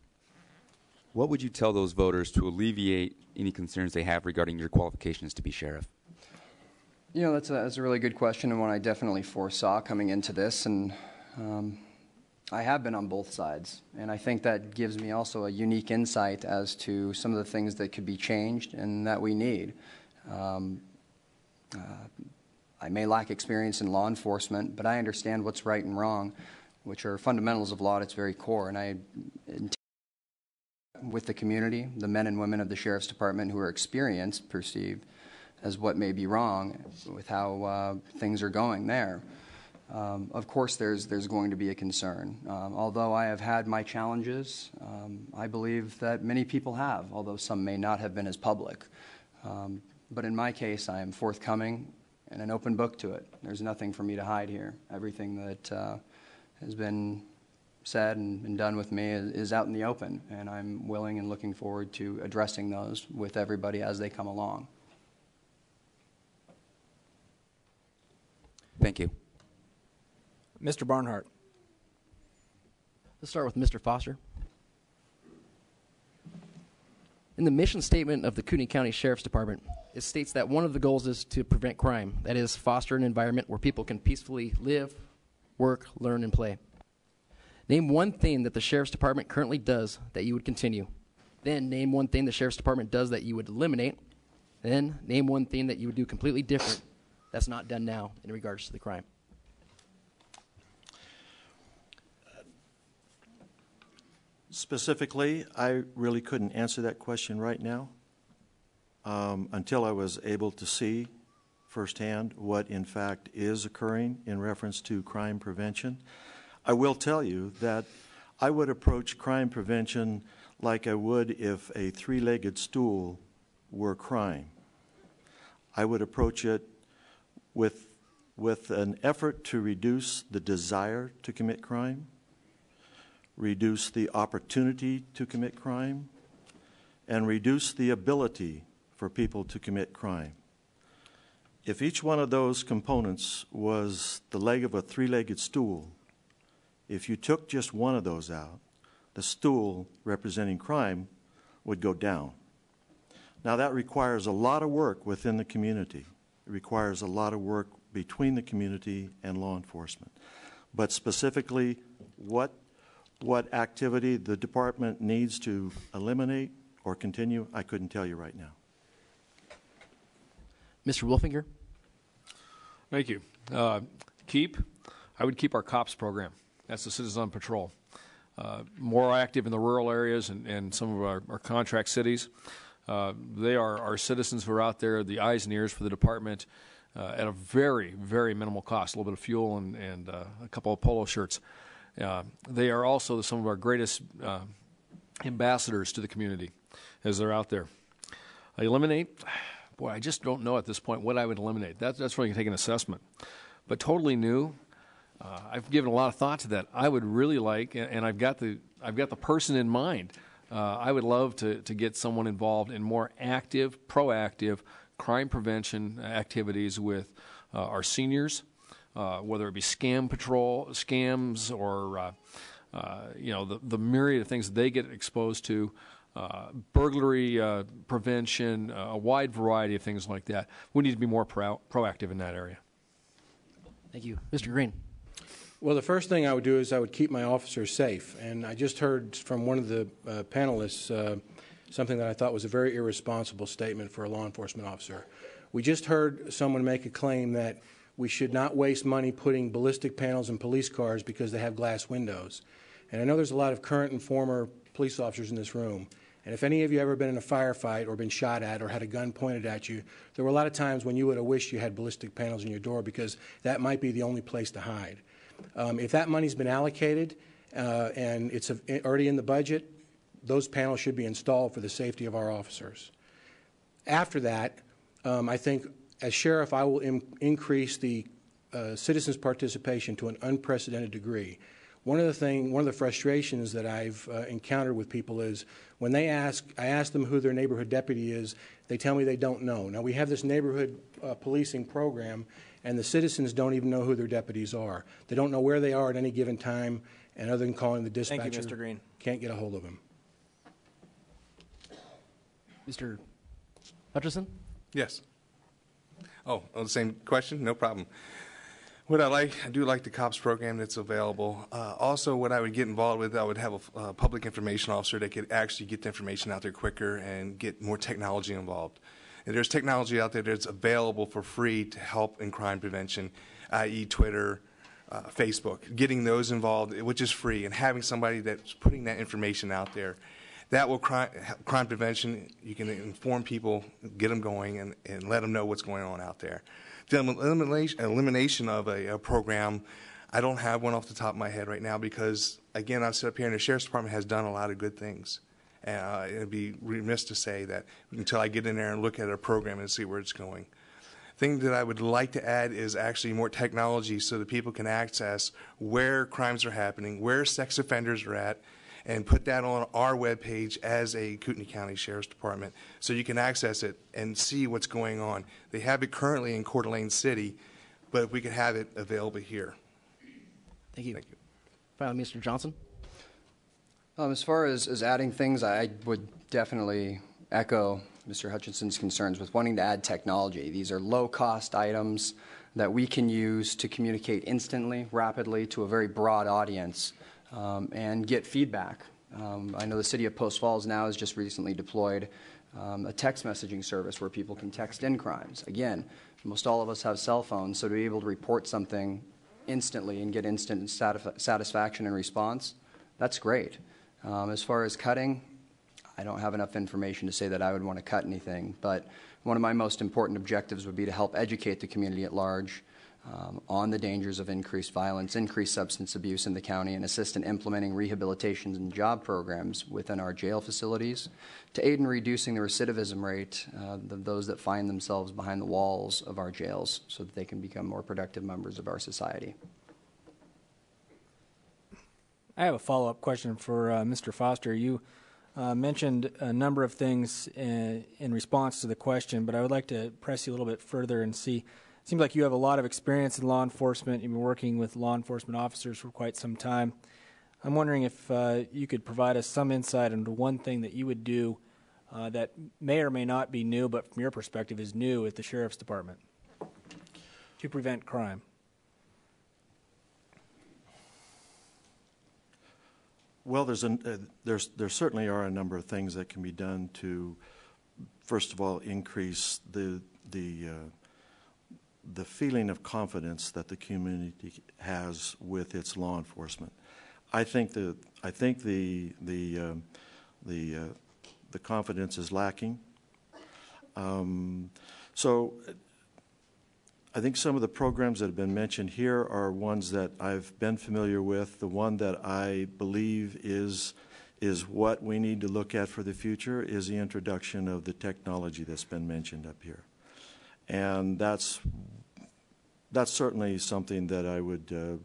What would you tell those voters to alleviate any concerns they have regarding your qualifications to be sheriff? You know, that's a really good question, and one I definitely foresaw coming into this, and I have been on both sides, and I think that gives me also a unique insight as to some of the things that could be changed and that we need. I may lack experience in law enforcement, but I understand what's right and wrong, which are fundamentals of law at its very core, and I intend with the community, the men and women of the Sheriff's Department who are experienced, perceived as what may be wrong with how things are going there. Of course, there's going to be a concern. Although I have had my challenges, I believe that many people have, although some may not have been as public. But in my case, I am forthcoming and an open book to it. There's nothing for me to hide here. Everything that has been said and done with me is out in the open, and I'm willing and looking forward to addressing those with everybody as they come along. Thank you. Mr. Barnhart. Let's start with Mr. Foster. In the mission statement of the Kootenai County Sheriff's Department, it states that one of the goals is to prevent crime, that is, foster an environment where people can peacefully live, work, learn, and play. Name one thing that the Sheriff's Department currently does that you would continue. Then name one thing the Sheriff's Department does that you would eliminate. Then name one thing that you would do completely different that's not done now in regards to the crime. Specifically, I really couldn't answer that question right now until I was able to see firsthand what in fact is occurring in reference to crime prevention. I will tell you that I would approach crime prevention like I would if a three-legged stool were crime. I would approach it with an effort to reduce the desire to commit crime, reduce the opportunity to commit crime, and reduce the ability for people to commit crime. If each one of those components was the leg of a three-legged stool, if you took just one of those out, the stool representing crime would go down. Now that requires a lot of work within the community. It requires a lot of work between the community and law enforcement. But specifically, what activity the department needs to eliminate or continue, I couldn't tell you right now. Mr. Wolfinger? Thank you. I would keep our COPS program. That's the Citizen on Patrol. More active in the rural areas and some of our contract cities. They are our citizens who are out there, the eyes and ears for the department at a very, very minimal cost, a little bit of fuel and a couple of polo shirts. They are also some of our greatest ambassadors to the community as they're out there. Eliminate? Boy, I just don't know at this point what I would eliminate. That's where you can take an assessment. But totally new, I've given a lot of thought to that. I would really like, and I've got the person in mind. I would love to get someone involved in more active, proactive crime prevention activities with our seniors, whether it be scams or the myriad of things that they get exposed to, burglary prevention, a wide variety of things like that. We need to be more proactive in that area. Thank you. Mr. Green? Well, the first thing I would do is I would keep my officers safe. And I just heard from one of the panelists something that I thought was a very irresponsible statement for a law enforcement officer. We just heard someone make a claim that we should not waste money putting ballistic panels in police cars because they have glass windows. And I know there's a lot of current and former police officers in this room. And if any of you ever been in a firefight or been shot at or had a gun pointed at you, there were a lot of times when you would have wished you had ballistic panels in your door because that might be the only place to hide. If that money's been allocated and it's already in the budget, those panels should be installed for the safety of our officers. After that, I think as sheriff, I will increase the citizens' participation to an unprecedented degree. One of the frustrations that I've encountered with people is when I ask them who their neighborhood deputy is, they tell me they don't know. Now, we have this neighborhood policing program, and the citizens don't even know who their deputies are. They don't know where they are at any given time, and other than calling the dispatcher, Thank you, Mr. Green. Can't get a hold of them. Mr. Hutchison? Yes. Oh, the same question? No problem. I do like the COPS program that's available. Also, what I would get involved with, I would have a public information officer that could actually get the information out there quicker and get more technology involved. And there's technology out there that's available for free to help in crime prevention, i.e. Twitter, Facebook, getting those involved, which is free, and having somebody that's putting that information out there. That will crime prevention. You can inform people, get them going, and let them know what's going on out there. The elimination of a program, I don't have one off the top of my head right now because, again, I've sat up here and the Sheriff's Department has done a lot of good things. And it would be remiss to say that until I get in there and look at a program and see where it's going. Thing that I would like to add is actually more technology so that people can access where crimes are happening, where sex offenders are at, and put that on our webpage as a Kootenai County Sheriff's Department so you can access it and see what's going on. They have it currently in Coeur d'Alene City, but if we could have it available here. Thank you. Thank you. Finally, Mr. Johnson? As far as adding things, I would definitely echo Mr. Hutchinson's concerns with wanting to add technology. These are low-cost items that we can use to communicate instantly, rapidly, to a very broad audience. And get feedback. I know the city of Post Falls now has just recently deployed a text messaging service where people can text in crimes. Again, most all of us have cell phones, so to be able to report something instantly and get instant satisfaction and response, that's great. As far as cutting, I don't have enough information to say that I would want to cut anything, but one of my most important objectives would be to help educate the community at large on the dangers of increased violence, increased substance abuse in the county, and assist in implementing rehabilitation and job programs within our jail facilities to aid in reducing the recidivism rate of those that find themselves behind the walls of our jails so that they can become more productive members of our society. I have a follow-up question for Mr. Foster. You mentioned a number of things in response to the question, but I would like to press you a little bit further and see. It seems like you have a lot of experience in law enforcement. You've been working with law enforcement officers for quite some time. I'm wondering if you could provide us some insight into one thing that you would do that may or may not be new, but from your perspective is new at the Sheriff's Department to prevent crime. Well, there certainly are a number of things that can be done to, first of all, increase the feeling of confidence that the community has with its law enforcement. I think the confidence is lacking. So I think some of the programs that have been mentioned here are ones that I've been familiar with. The one that I believe is what we need to look at for the future is the introduction of the technology that's been mentioned up here. And that's certainly something that I would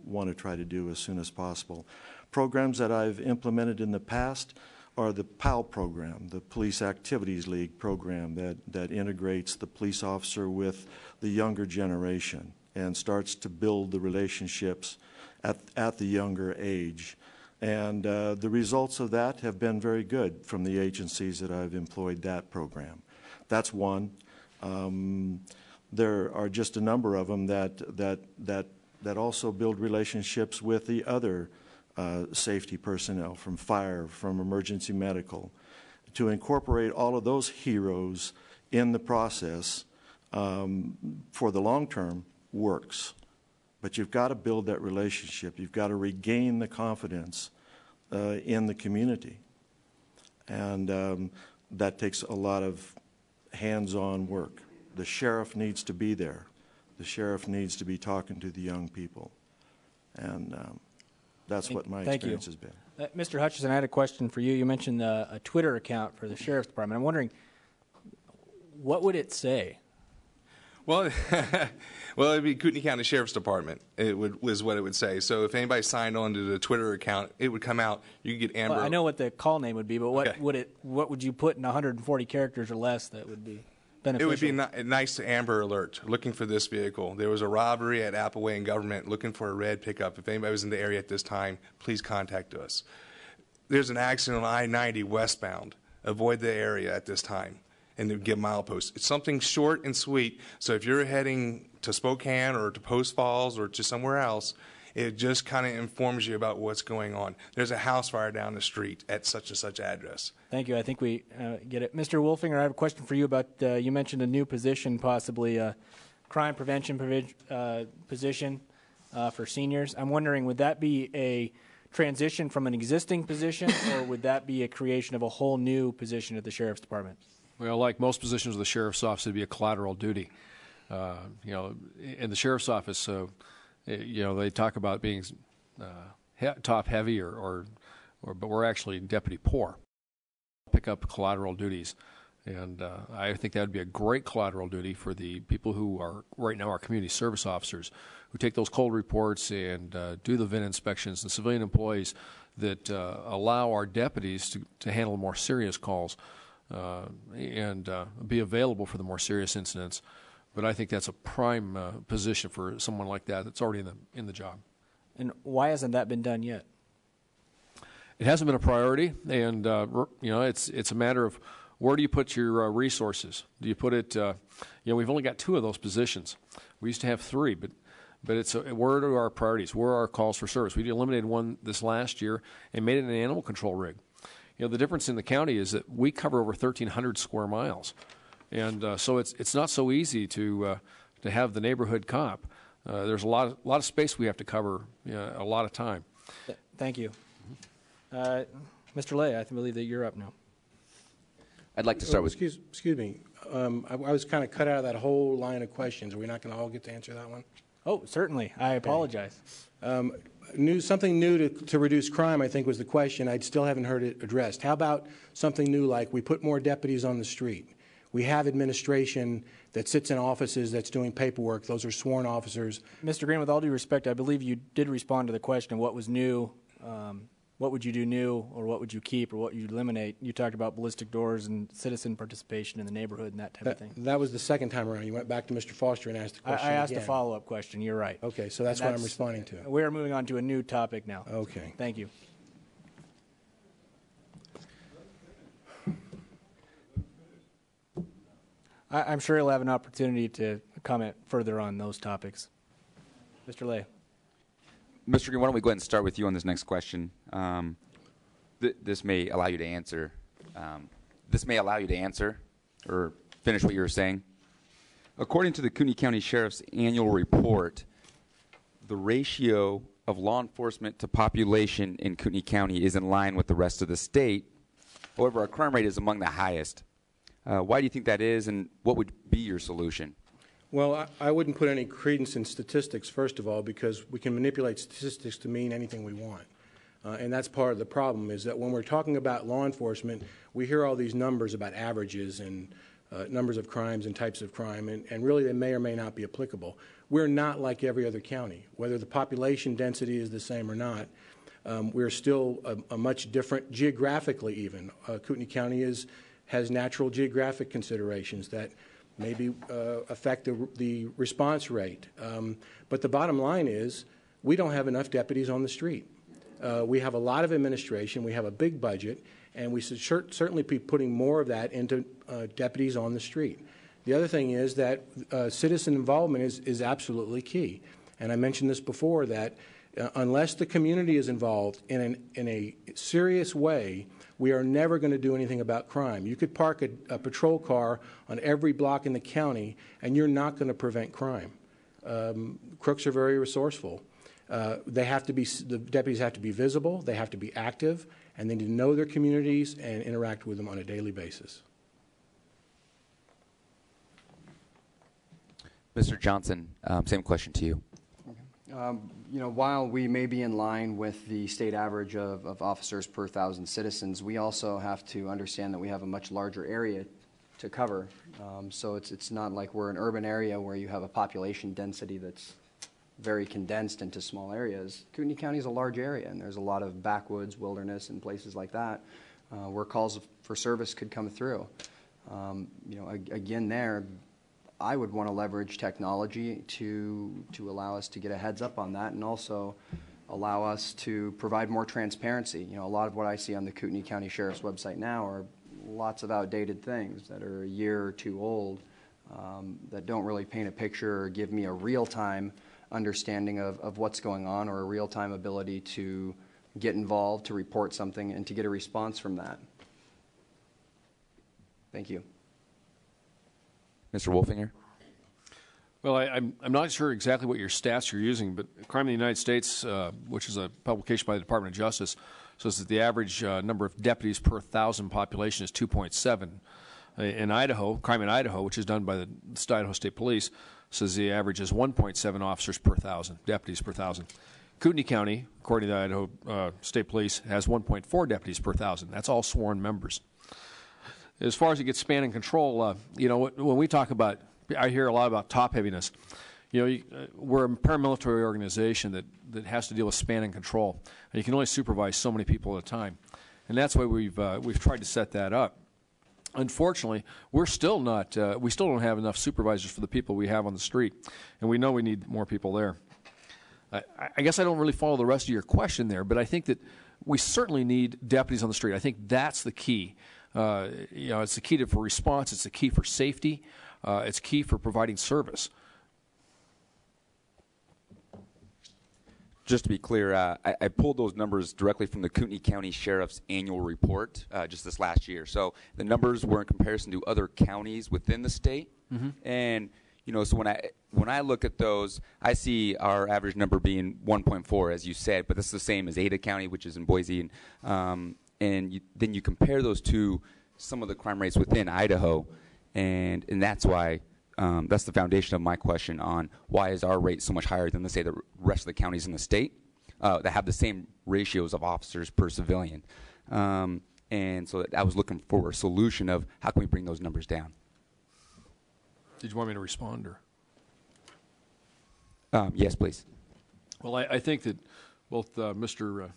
want to try to do as soon as possible. Programs that I've implemented in the past are the PAL program, the Police Activities League program that integrates the police officer with the younger generation and starts to build the relationships at the younger age. And the results of that have been very good from the agencies that I've employed that program. That's one. There are just a number of them that also build relationships with the other safety personnel, from fire, from emergency medical, to incorporate all of those heroes in the process for the long term works. But you've got to build that relationship. You've got to regain the confidence in the community. And that takes a lot of hands-on work. The sheriff needs to be there. The sheriff needs to be talking to the young people. And that's what my experience has been. Mr. Hutchison, I had a question for you. You mentioned a Twitter account for the Sheriff's Department. I'm wondering, what would it say? Well, well, it'd be Kootenai County Sheriff's Department. Was what it would say. So if anybody signed on to the Twitter account, it would come out. You could get Amber. Well, I know what the call name would be, but what Okay. what would you put in 140 characters or less that would be beneficial? It would be nice to Amber Alert, looking for this vehicle. There was a robbery at Appleway and Government, looking for a red pickup. If anybody was in the area at this time, please contact us. There's an accident on I-90 westbound. Avoid the area at this time, and then give mileposts. It's something short and sweet. So if you're heading to Spokane or to Post Falls or to somewhere else, it just kind of informs you about what's going on. There's a house fire down the street at such and such address. Thank you. I think we get it. Mr. Wolfinger, I have a question for you about, you mentioned a new position, possibly a crime prevention position for seniors. I'm wondering, would that be a transition from an existing position, or would that be a creation of a whole new position at the Sheriff's Department? Well, like most positions of the Sheriff's Office, it'd be a collateral duty. In the Sheriff's Office, they talk about being top heavy, but we're actually deputy poor. Pick up collateral duties, and I think that would be a great collateral duty for the people who are right now our community service officers, who take those cold reports and do the VIN inspections, and civilian employees that allow our deputies to handle more serious calls and be available for the more serious incidents. But I think that's a prime position for someone like that that's already in the job. And why hasn't that been done yet? It hasn't been a priority, and it's a matter of where do you put your resources? Do you put it? We've only got 2 of those positions. We used to have 3, but it's where are our priorities? Where are our calls for service? We eliminated one this last year and made it an animal control rig. The difference in the county is that we cover over 1,300 square miles, and so it's not so easy to have the neighborhood cop. There's a lot of space we have to cover, a lot of time. Thank you. Mr. Lay, I believe that you're up now. I'd like to start with... Excuse me. I was kind of cut out of that whole line of questions. Are we not going to all get to answer that one? Oh, certainly. I apologize. Something new to reduce crime, I think, was the question. I still haven't heard it addressed. How about something new like we put more deputies on the street? We have administration that sits in offices that's doing paperwork. Those are sworn officers. Mr. Green, with all due respect, I believe you did respond to the question of what was new. What would you do new, or what would you keep, or what would you eliminate? You talked about ballistic doors and citizen participation in the neighborhood and that type of thing. That was the second time around. You went back to Mr. Foster and asked the question I asked again. a follow-up question. You're right. Okay, so that's what I'm responding to. We are moving on to a new topic now. Okay. Thank you. I'm sure you'll have an opportunity to comment further on those topics. Mr. Lay. Mr. Green, why don't we go ahead and start with you on this next question. This may allow you to answer. Or finish what you were saying. According to the Kootenai County Sheriff's annual report, the ratio of law enforcement to population in Kootenai County is in line with the rest of the state. However, our crime rate is among the highest. Why do you think that is, and what would be your solution? Well, I wouldn't put any credence in statistics, first of all, because we can manipulate statistics to mean anything we want. And that's part of the problem, is that when we're talking about law enforcement, we hear all these numbers about averages and numbers of crimes and types of crime, and really they may or may not be applicable. We're not like every other county. Whether the population density is the same or not, we're still a much different, geographically even. Kootenai County has natural geographic considerations that maybe affect the response rate. But the bottom line is we don't have enough deputies on the street. We have a lot of administration. We have a big budget, and we should certainly be putting more of that into deputies on the street. The other thing is that citizen involvement is absolutely key. And I mentioned this before, that unless the community is involved in a serious way, we are never going to do anything about crime. You could park a patrol car on every block in the county, and you're not going to prevent crime. Crooks are very resourceful. The deputies have to be visible, they have to be active, and they need to know their communities and interact with them on a daily basis. Mr. Johnson, same question to you. While we may be in line with the state average of officers per 1,000 citizens, we also have to understand that we have a much larger area to cover. So it's not like we're an urban area where you have a population density that's very condensed into small areas. Kootenai County is a large area, and there's a lot of backwoods, wilderness, and places like that where calls for service could come through. Again, there, I would want to leverage technology to allow us to get a heads up on that, and also allow us to provide more transparency. A lot of what I see on the Kootenai County Sheriff's website now are lots of outdated things that are a year or two old that don't really paint a picture or give me a real-time understanding of what's going on, or a real-time ability to get involved, to report something, and to get a response from that. Thank you. Mr. Wolfinger? Well, I'm not sure exactly what your stats you're using, but Crime in the United States, which is a publication by the Department of Justice, says that the average number of deputies per 1,000 population is 2.7. In Idaho, Crime in Idaho, which is done by the Idaho State Police, says the average is 1.7 officers per 1,000, deputies per 1,000. Kootenai County, according to the Idaho State Police, has 1.4 deputies per 1,000. That's all sworn members. As far as it gets span and control, when we talk about, I hear a lot about top heaviness. We're a paramilitary organization that has to deal with span and control, and you can only supervise so many people at a time, and that's why we've tried to set that up. Unfortunately, we still don't have enough supervisors for the people we have on the street, and we know we need more people there. I guess I don't really follow the rest of your question there, but I think that we certainly need deputies on the street. I think that's the key. It's the key for response. It's the key for safety. It's key for providing service. Just to be clear, I pulled those numbers directly from the Kootenai County Sheriff's annual report just this last year. So the numbers were in comparison to other counties within the state. Mm-hmm. And, so when I look at those, I see our average number being 1.4, as you said, but that's the same as Ada County, which is in Boise. And then you compare those to some of the crime rates within Idaho, and that's why that's the foundation of my question on why is our rate so much higher than, let's say, the rest of the counties in the state that have the same ratios of officers per civilian. And so I was looking for a solution of how can we bring those numbers down. Did you want me to respond? Or? Yes, please. Well, I think that both Mr.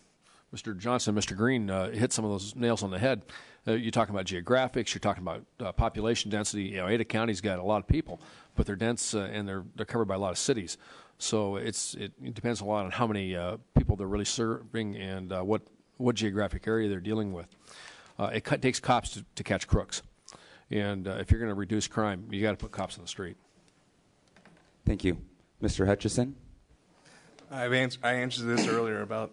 Johnson and Mr. Green hit some of those nails on the head. You're talking about geographics. You're talking about population density. Ada County's got a lot of people, but they're dense and they're covered by a lot of cities. So it depends a lot on how many people they're really serving and what geographic area they're dealing with. It takes cops to catch crooks, and if you're going to reduce crime, you got to put cops on the street. Thank you, Mr. Hutchison. I answered this earlier about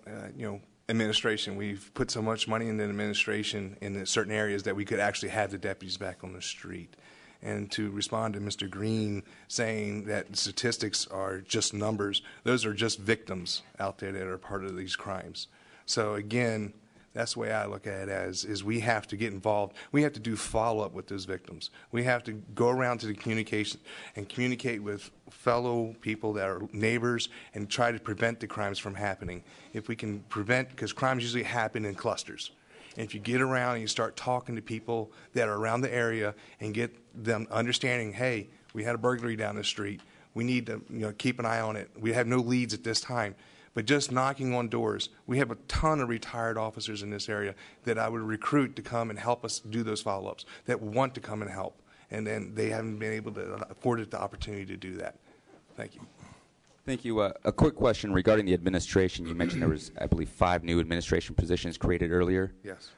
administration. We've put so much money into administration in certain areas that we could actually have the deputies back on the street. And to respond to Mr. Green saying that statistics are just numbers, those are just victims out there that are part of these crimes. So again, that's the way I look at it is we have to get involved. We have to do follow-up with those victims. We have to go around to the communication and communicate with fellow people that are neighbors and try to prevent the crimes from happening. If we can prevent, because crimes usually happen in clusters. And if you get around and you start talking to people that are around the area and get them understanding, hey, we had a burglary down the street. We need to keep an eye on it. We have no leads at this time. But just knocking on doors, we have a ton of retired officers in this area that I would recruit to come and help us do those follow-ups, that want to come and help. And then they haven't been able to afford it the opportunity to do that. Thank you. Thank you. A quick question regarding the administration. You mentioned there was, I believe, 5 new administration positions created earlier. Yes.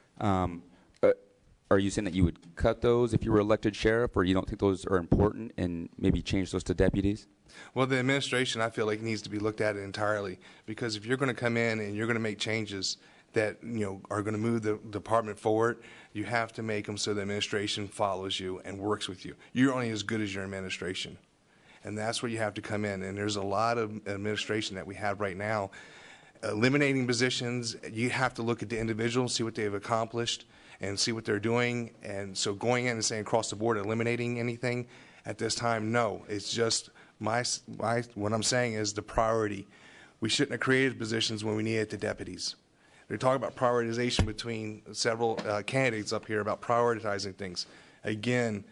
Are you saying that you would cut those if you were elected sheriff, or you don't think those are important and maybe change those to deputies? Well, the administration, I feel like, needs to be looked at entirely, because if you're going to come in and you're going to make changes that are going to move the department forward, you have to make them so the administration follows you and works with you. You're only as good as your administration, and that's where you have to come in. And there's a lot of administration that we have right now. Eliminating positions, you have to look at the individual, see what they've accomplished, and see what they're doing. And so going in and saying across the board, eliminating anything at this time, no. It's just what I'm saying is the priority. We shouldn't have created positions when we needed the deputies. They're talking about prioritization between several candidates up here about prioritizing things. Again,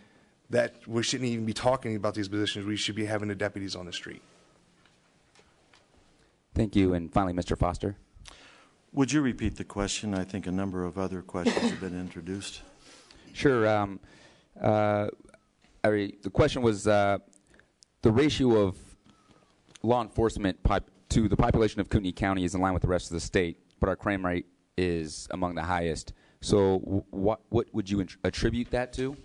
that we shouldn't even be talking about these positions. We should be having the deputies on the street. Thank you. And finally, Mr. Foster. Would you repeat the question? I think a number of other questions have been introduced. Sure. The question was the ratio of law enforcement to the population of Kootenai County is in line with the rest of the state, but our crime rate is among the highest. So what would you attribute that to,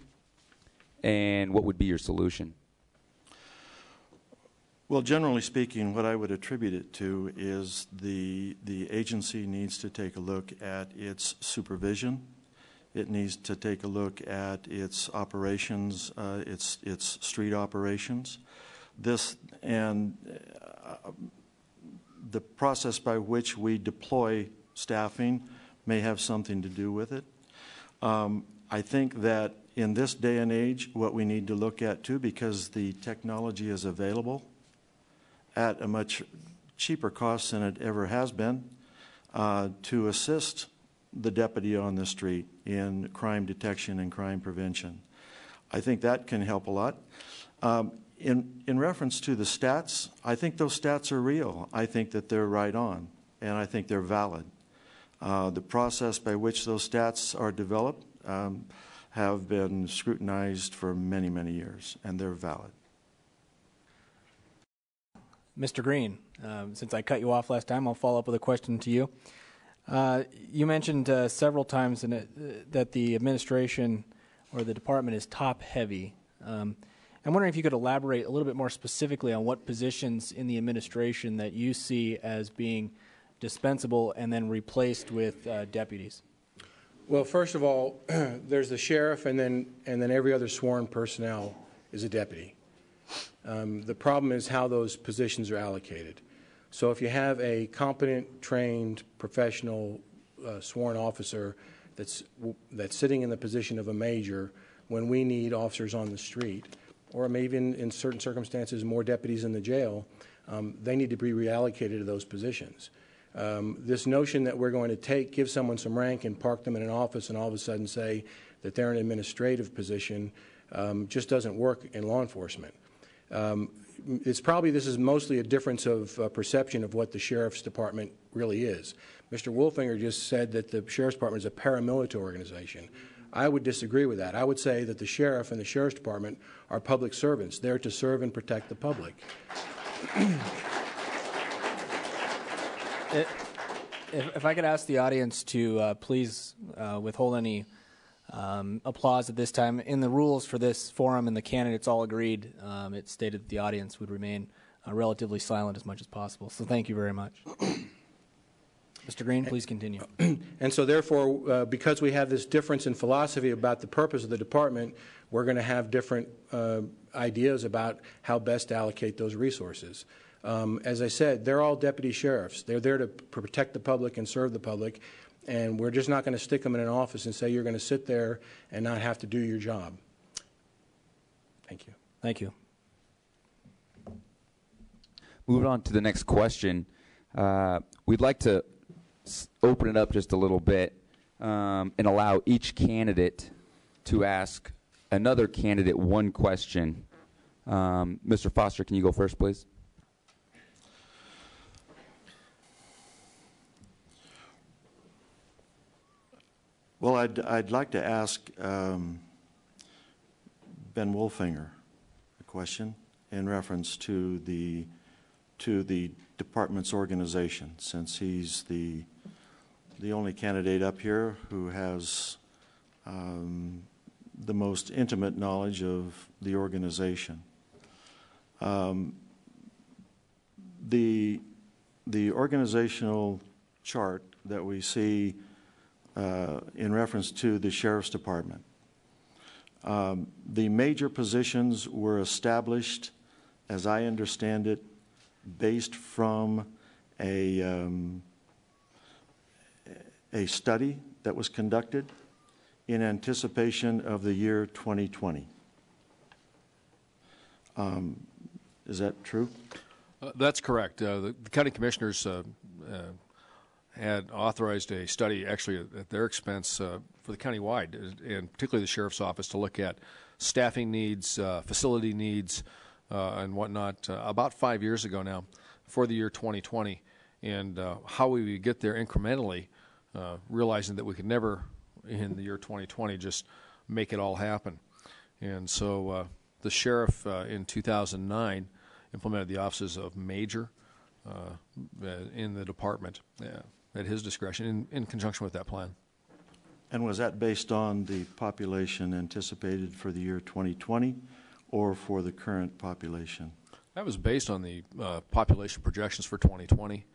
and what would be your solution? Well, generally speaking, what I would attribute it to is the agency needs to take a look at its supervision. It needs to take a look at its operations, its street operations. The process by which we deploy staffing may have something to do with it. I think that in this day and age, what we need to look at too, because the technology is available at a much cheaper cost than it ever has been, to assist the deputy on the street in crime detection and crime prevention. I think that can help a lot. In reference to the stats, I think those stats are real. I think that they're right on, and I think they're valid. The process by which those stats are developed have been scrutinized for many, many years, and they're valid. Mr. Green, since I cut you off last time, I'll follow up with a question to you. You mentioned several times that the administration or the department is top-heavy. I'm wondering if you could elaborate a little bit more specifically on what positions in the administration that you see as being dispensable and then replaced with deputies. Well, first of all, there's the sheriff, and then every other sworn personnel is a deputy. The problem is how those positions are allocated. So if you have a competent, trained, professional, sworn officer that's sitting in the position of a major when we need officers on the street, or maybe in certain circumstances more deputies in the jail, they need to be reallocated to those positions. This notion that we're going to give someone some rank and park them in an office and all of a sudden say that they're in an administrative position just doesn't work in law enforcement. This is mostly a difference of perception of what the Sheriff's Department really is. Mr. Wolfinger just said that the Sheriff's Department is a paramilitary organization. I would disagree with that. I would say that the Sheriff and the Sheriff's Department are public servants, there to serve and protect the public. If I could ask the audience to please withhold any applause at this time. In the rules for this forum and the candidates all agreed, it stated that the audience would remain relatively silent as much as possible. So thank you very much. Mr. Green, please continue. And so therefore, because we have this difference in philosophy about the purpose of the department, we're going to have different ideas about how best to allocate those resources. As I said, they're all deputy sheriffs. They're there to protect the public and serve the public, and we're just not going to stick them in an office and say you're going to sit there and not have to do your job. Thank you. Thank you. Moving on to the next question, we'd like to open it up just a little bit and allow each candidate to ask another candidate one question. Mr. Foster, can you go first, please? Well, I'd like to ask Ben Wolfinger a question in reference to the department's organization, since he's the only candidate up here who has the most intimate knowledge of the organization. The organizational chart that we see in reference to the Sheriff's Department, the major positions were established, as I understand it, based from a study that was conducted in anticipation of the year 2020. Is that true? That's correct. The county commissioners had authorized a study, actually at their expense, for the countywide, and particularly the sheriff's office, to look at staffing needs, facility needs, and whatnot about 5 years ago now for the year 2020, and how we would get there incrementally, realizing that we could never in the year 2020 just make it all happen. And so the sheriff in 2009 implemented the offices of major in the department at his discretion in conjunction with that plan. And was that based on the population anticipated for the year 2020 or for the current population? That was based on the population projections for 2020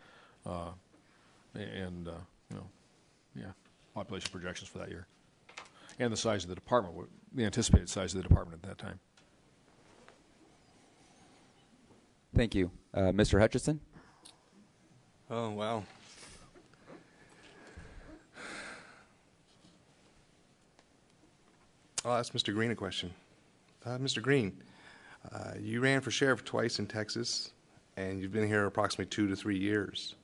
and population projections for that year, and the size of the department, the anticipated size of the department at that time. Thank you. Mr. Hutchison? Oh, wow. I'll ask Mr. Green a question. Mr. Green, you ran for sheriff twice in Texas, and you've been here approximately 2 to 3 years.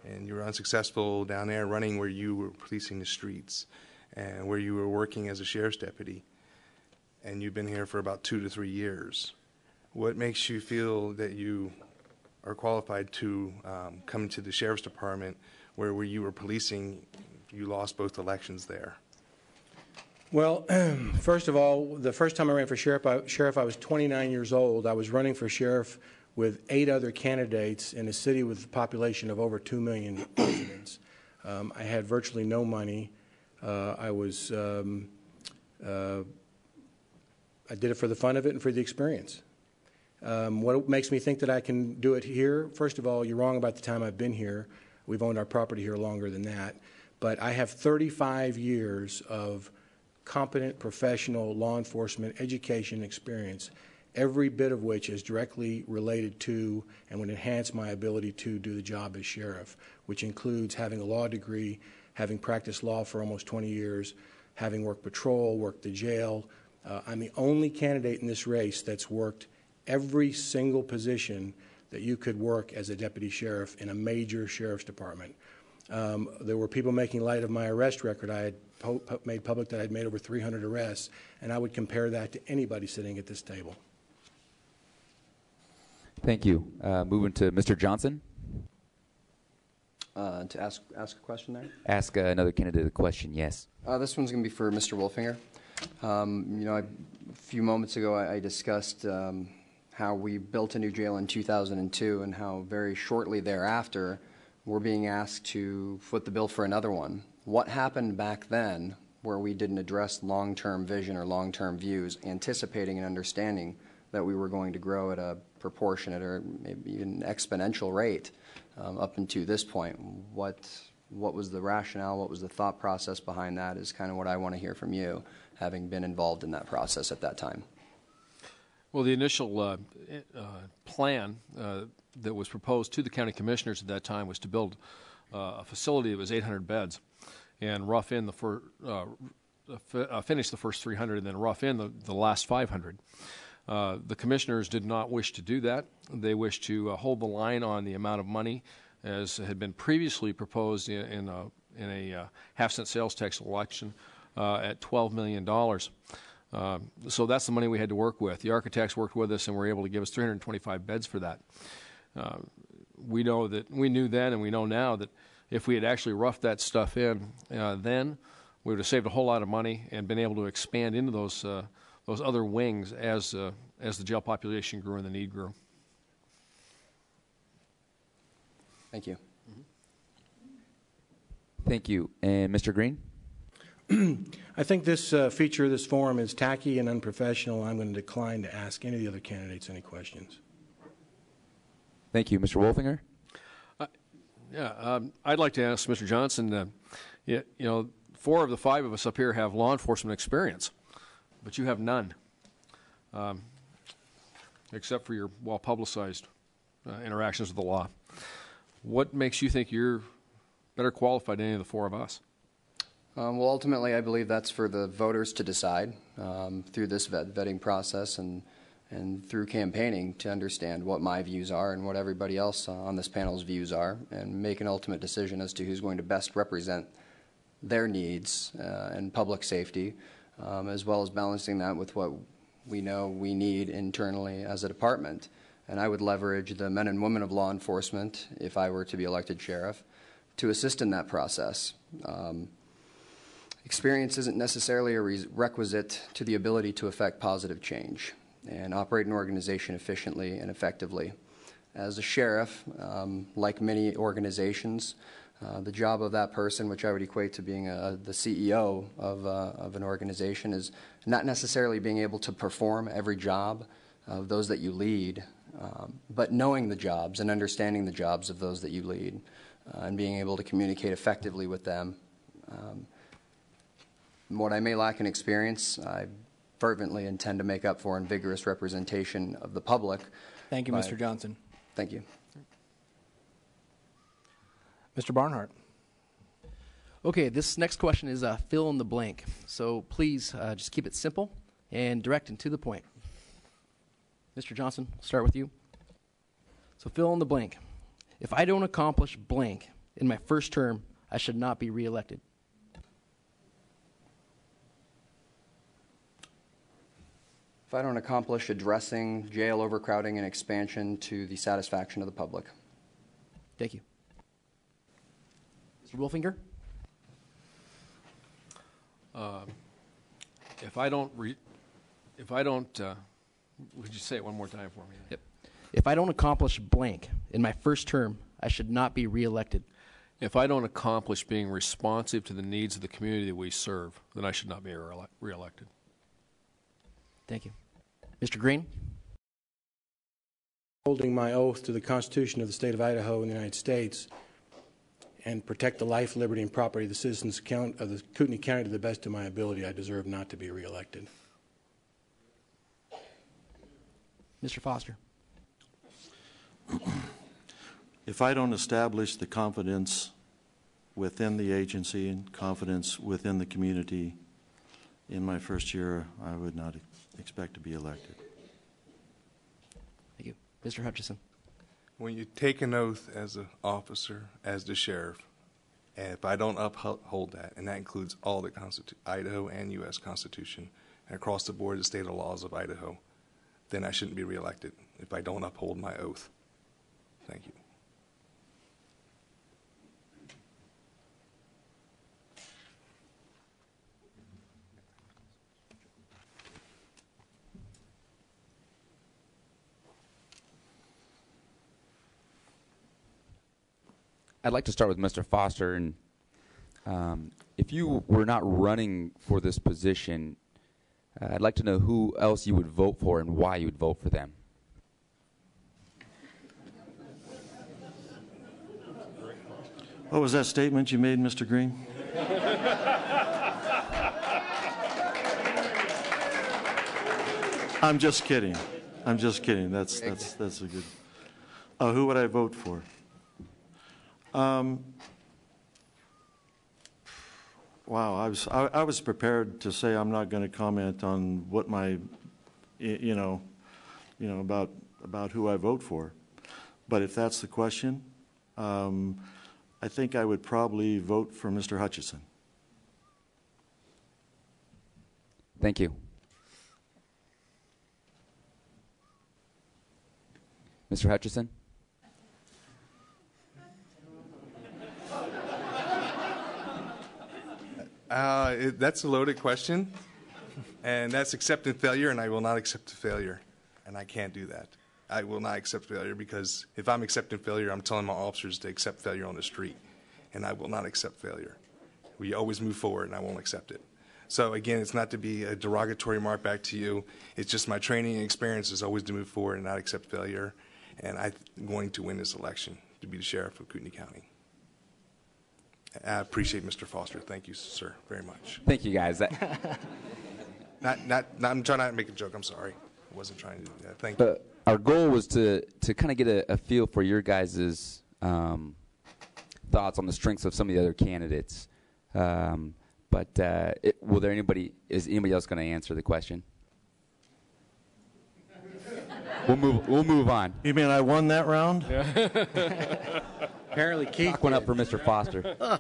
And you were unsuccessful down there running where you were policing the streets and where you were working as a sheriff's deputy. And you've been here for about 2 to 3 years. What makes you feel that you are qualified to come to the sheriff's department where you were policing? You lost both elections there. Well, first of all, the first time I ran for sheriff, I was 29 years old. I was running for sheriff with 8 other candidates in a city with a population of over 2 million residents. I had virtually no money. I did it for the fun of it and for the experience. What makes me think that I can do it here? First of all, you're wrong about the time I've been here. We've owned our property here longer than that. But I have 35 years of competent professional law enforcement education experience, every bit of which is directly related to and would enhance my ability to do the job as sheriff, which includes having a law degree, having practiced law for almost 20 years, having worked patrol, worked the jail. I'm the only candidate in this race that's worked every single position that you could work as a deputy sheriff in a major sheriff's department. There were people making light of my arrest record. I had made public that I'd made over 300 arrests, and I would compare that to anybody sitting at this table. Thank you. Moving to Mr. Johnson. To ask a question there? Ask another candidate a question, yes. This one's going to be for Mr. Wolfinger. A few moments ago I discussed how we built a new jail in 2002 and how very shortly thereafter we're being asked to foot the bill for another one. What happened back then where we didn't address long-term vision or long-term views, anticipating and understanding that we were going to grow at a proportionate or maybe even exponential rate up until this point? What was the rationale, what was the thought process behind that is kind of what I want to hear from you, having been involved in that process at that time. Well, the initial plan that was proposed to the county commissioners at that time was to build a facility that was 800 beds and rough in finish the first 300 and then rough in the last 500. The commissioners did not wish to do that. They wished to hold the line on the amount of money as had been previously proposed in a half-cent sales tax election at $12 million. So that's the money we had to work with. The architects worked with us and were able to give us 325 beds for that. We knew then and we know now that if we had actually roughed that stuff in then, we would have saved a whole lot of money and been able to expand into those other wings as the jail population grew and the need grew. Thank you. Thank you. And Mr. Green? I think this feature of this forum is tacky and unprofessional. I'm going to decline to ask any of the other candidates any questions. Thank you. Mr. Wolfinger? I'd like to ask Mr. Johnson, 4 of the 5 of us up here have law enforcement experience, but you have none, except for your well-publicized interactions with the law. What makes you think you're better qualified than any of the 4 of us? Well, ultimately, I believe that's for the voters to decide through this vetting process and through campaigning to understand what my views are and what everybody else on this panel's views are and make an ultimate decision as to who's going to best represent their needs and public safety, as well as balancing that with what we know we need internally as a department. And I would leverage the men and women of law enforcement, if I were to be elected sheriff, to assist in that process. Experience isn't necessarily a requisite to the ability to effect positive change and operate an organization efficiently and effectively. As a sheriff, like many organizations, the job of that person, which I would equate to being the CEO of an organization, is not necessarily being able to perform every job of those that you lead, but knowing the jobs and understanding the jobs of those that you lead, and being able to communicate effectively with them. What I may lack in experience, I fervently intend to make up for in vigorous representation of the public. Thank you, Mr. Johnson. Thank you. Mr. Barnhart. Okay, this next question is fill in the blank. So please just keep it simple and direct and to the point. Mr. Johnson, we'll start with you. So fill in the blank. If I don't accomplish blank in my first term, I should not be reelected. If I don't accomplish addressing jail overcrowding and expansion to the satisfaction of the public. Thank you. Mr. Wolfinger? If I don't, would you say it one more time for me? Yep. If I don't accomplish blank in my first term, I should not be reelected. If I don't accomplish being responsive to the needs of the community that we serve, then I should not be reelected. Thank you. Mr. Green? Holding my oath to the Constitution of the State of Idaho and the United States and protect the life, liberty, and property of the citizens of the Kootenai County to the best of my ability, I deserve not to be reelected. Mr. Foster? If I don't establish the confidence within the agency and confidence within the community in my first year, I would not expect to be elected. Thank you. Mr. Hutchison? When you take an oath as an officer, as the sheriff, and if I don't uphold that, and that includes all the Idaho and U.S. Constitution, and across the board the state laws of Idaho, then I shouldn't be reelected if I don't uphold my oath. Thank you. I'd like to start with Mr. Foster. And if you were not running for this position, I'd like to know who else you would vote for and why you would vote for them. What was that statement you made, Mr. Green? I'm just kidding. I'm just kidding. That's a good. Who would I vote for? Wow, I was prepared to say I'm not going to comment on what my, about who I vote for, but if that's the question, I think I would probably vote for Mr. Hutchison. Thank you. Mr. Hutchison? That's a loaded question, and that's accepting failure, and I will not accept failure, and I can't do that. I will not accept failure because if I'm accepting failure, I'm telling my officers to accept failure on the street, and I will not accept failure. We always move forward, and I won't accept it. So again, it's not to be a derogatory remark back to you. It's just my training and experience is always to move forward and not accept failure, and I'm going to win this election to be the sheriff of Kootenai County. I appreciate Mr. Foster. Thank you, sir, very much. Thank you, guys. I'm trying not to make a joke. I'm sorry. I wasn't trying to do that. Thank you. Our goal was to kind of get a feel for your guys' thoughts on the strengths of some of the other candidates. Is anybody else going to answer the question? We'll move on. You mean I won that round? Apparently, Keith. Knock one up for Mr. Foster.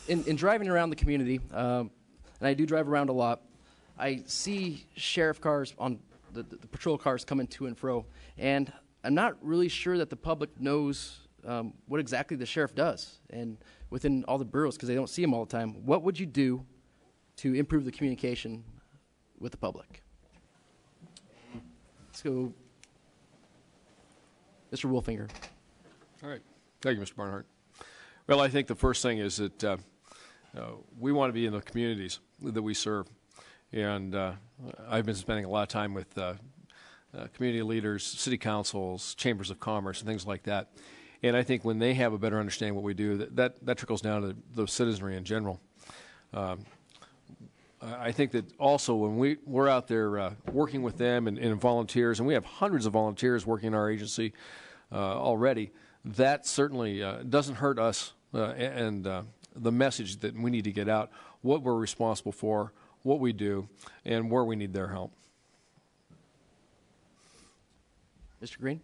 In driving around the community, and I do drive around a lot, I see sheriff cars on the patrol cars coming to and fro, and I'm not really sure that the public knows what exactly the sheriff does, and within all the boroughs, because they don't see him all the time. What would you do to improve the communication with the public? Let's go, Mr. Wolfinger. All right. Thank you, Mr. Barnhart. Well, I think the first thing is that we want to be in the communities that we serve. And I've been spending a lot of time with community leaders, city councils, chambers of commerce, and things like that. And I think when they have a better understanding of what we do, that trickles down to the citizenry in general. I think that also when we're out there working with them and volunteers, and we have hundreds of volunteers working in our agency already, that certainly doesn't hurt us and the message that we need to get out, what we're responsible for, what we do, and where we need their help. Mr. Green?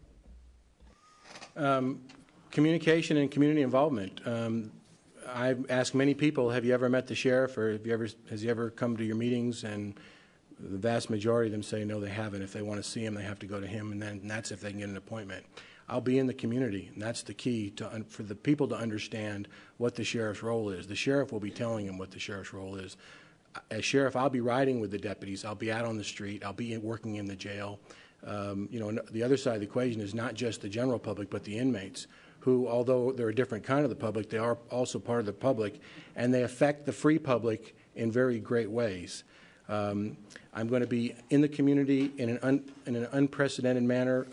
Communication and community involvement. I've asked many people, have you ever met the sheriff, or has he ever come to your meetings? And the vast majority of them say no, they haven't. If they want to see him, they have to go to him, and that's if they can get an appointment. I'll be in the community, and that's the key for the people to understand what the sheriff's role is. The sheriff will be telling them what the sheriff's role is. As sheriff, I'll be riding with the deputies. I'll be out on the street. I'll be working in the jail. The other side of the equation is not just the general public, but the inmates, who, although they're a different kind of the public, they are also part of the public, and they affect the free public in very great ways. I'm going to be in the community in an unprecedented manner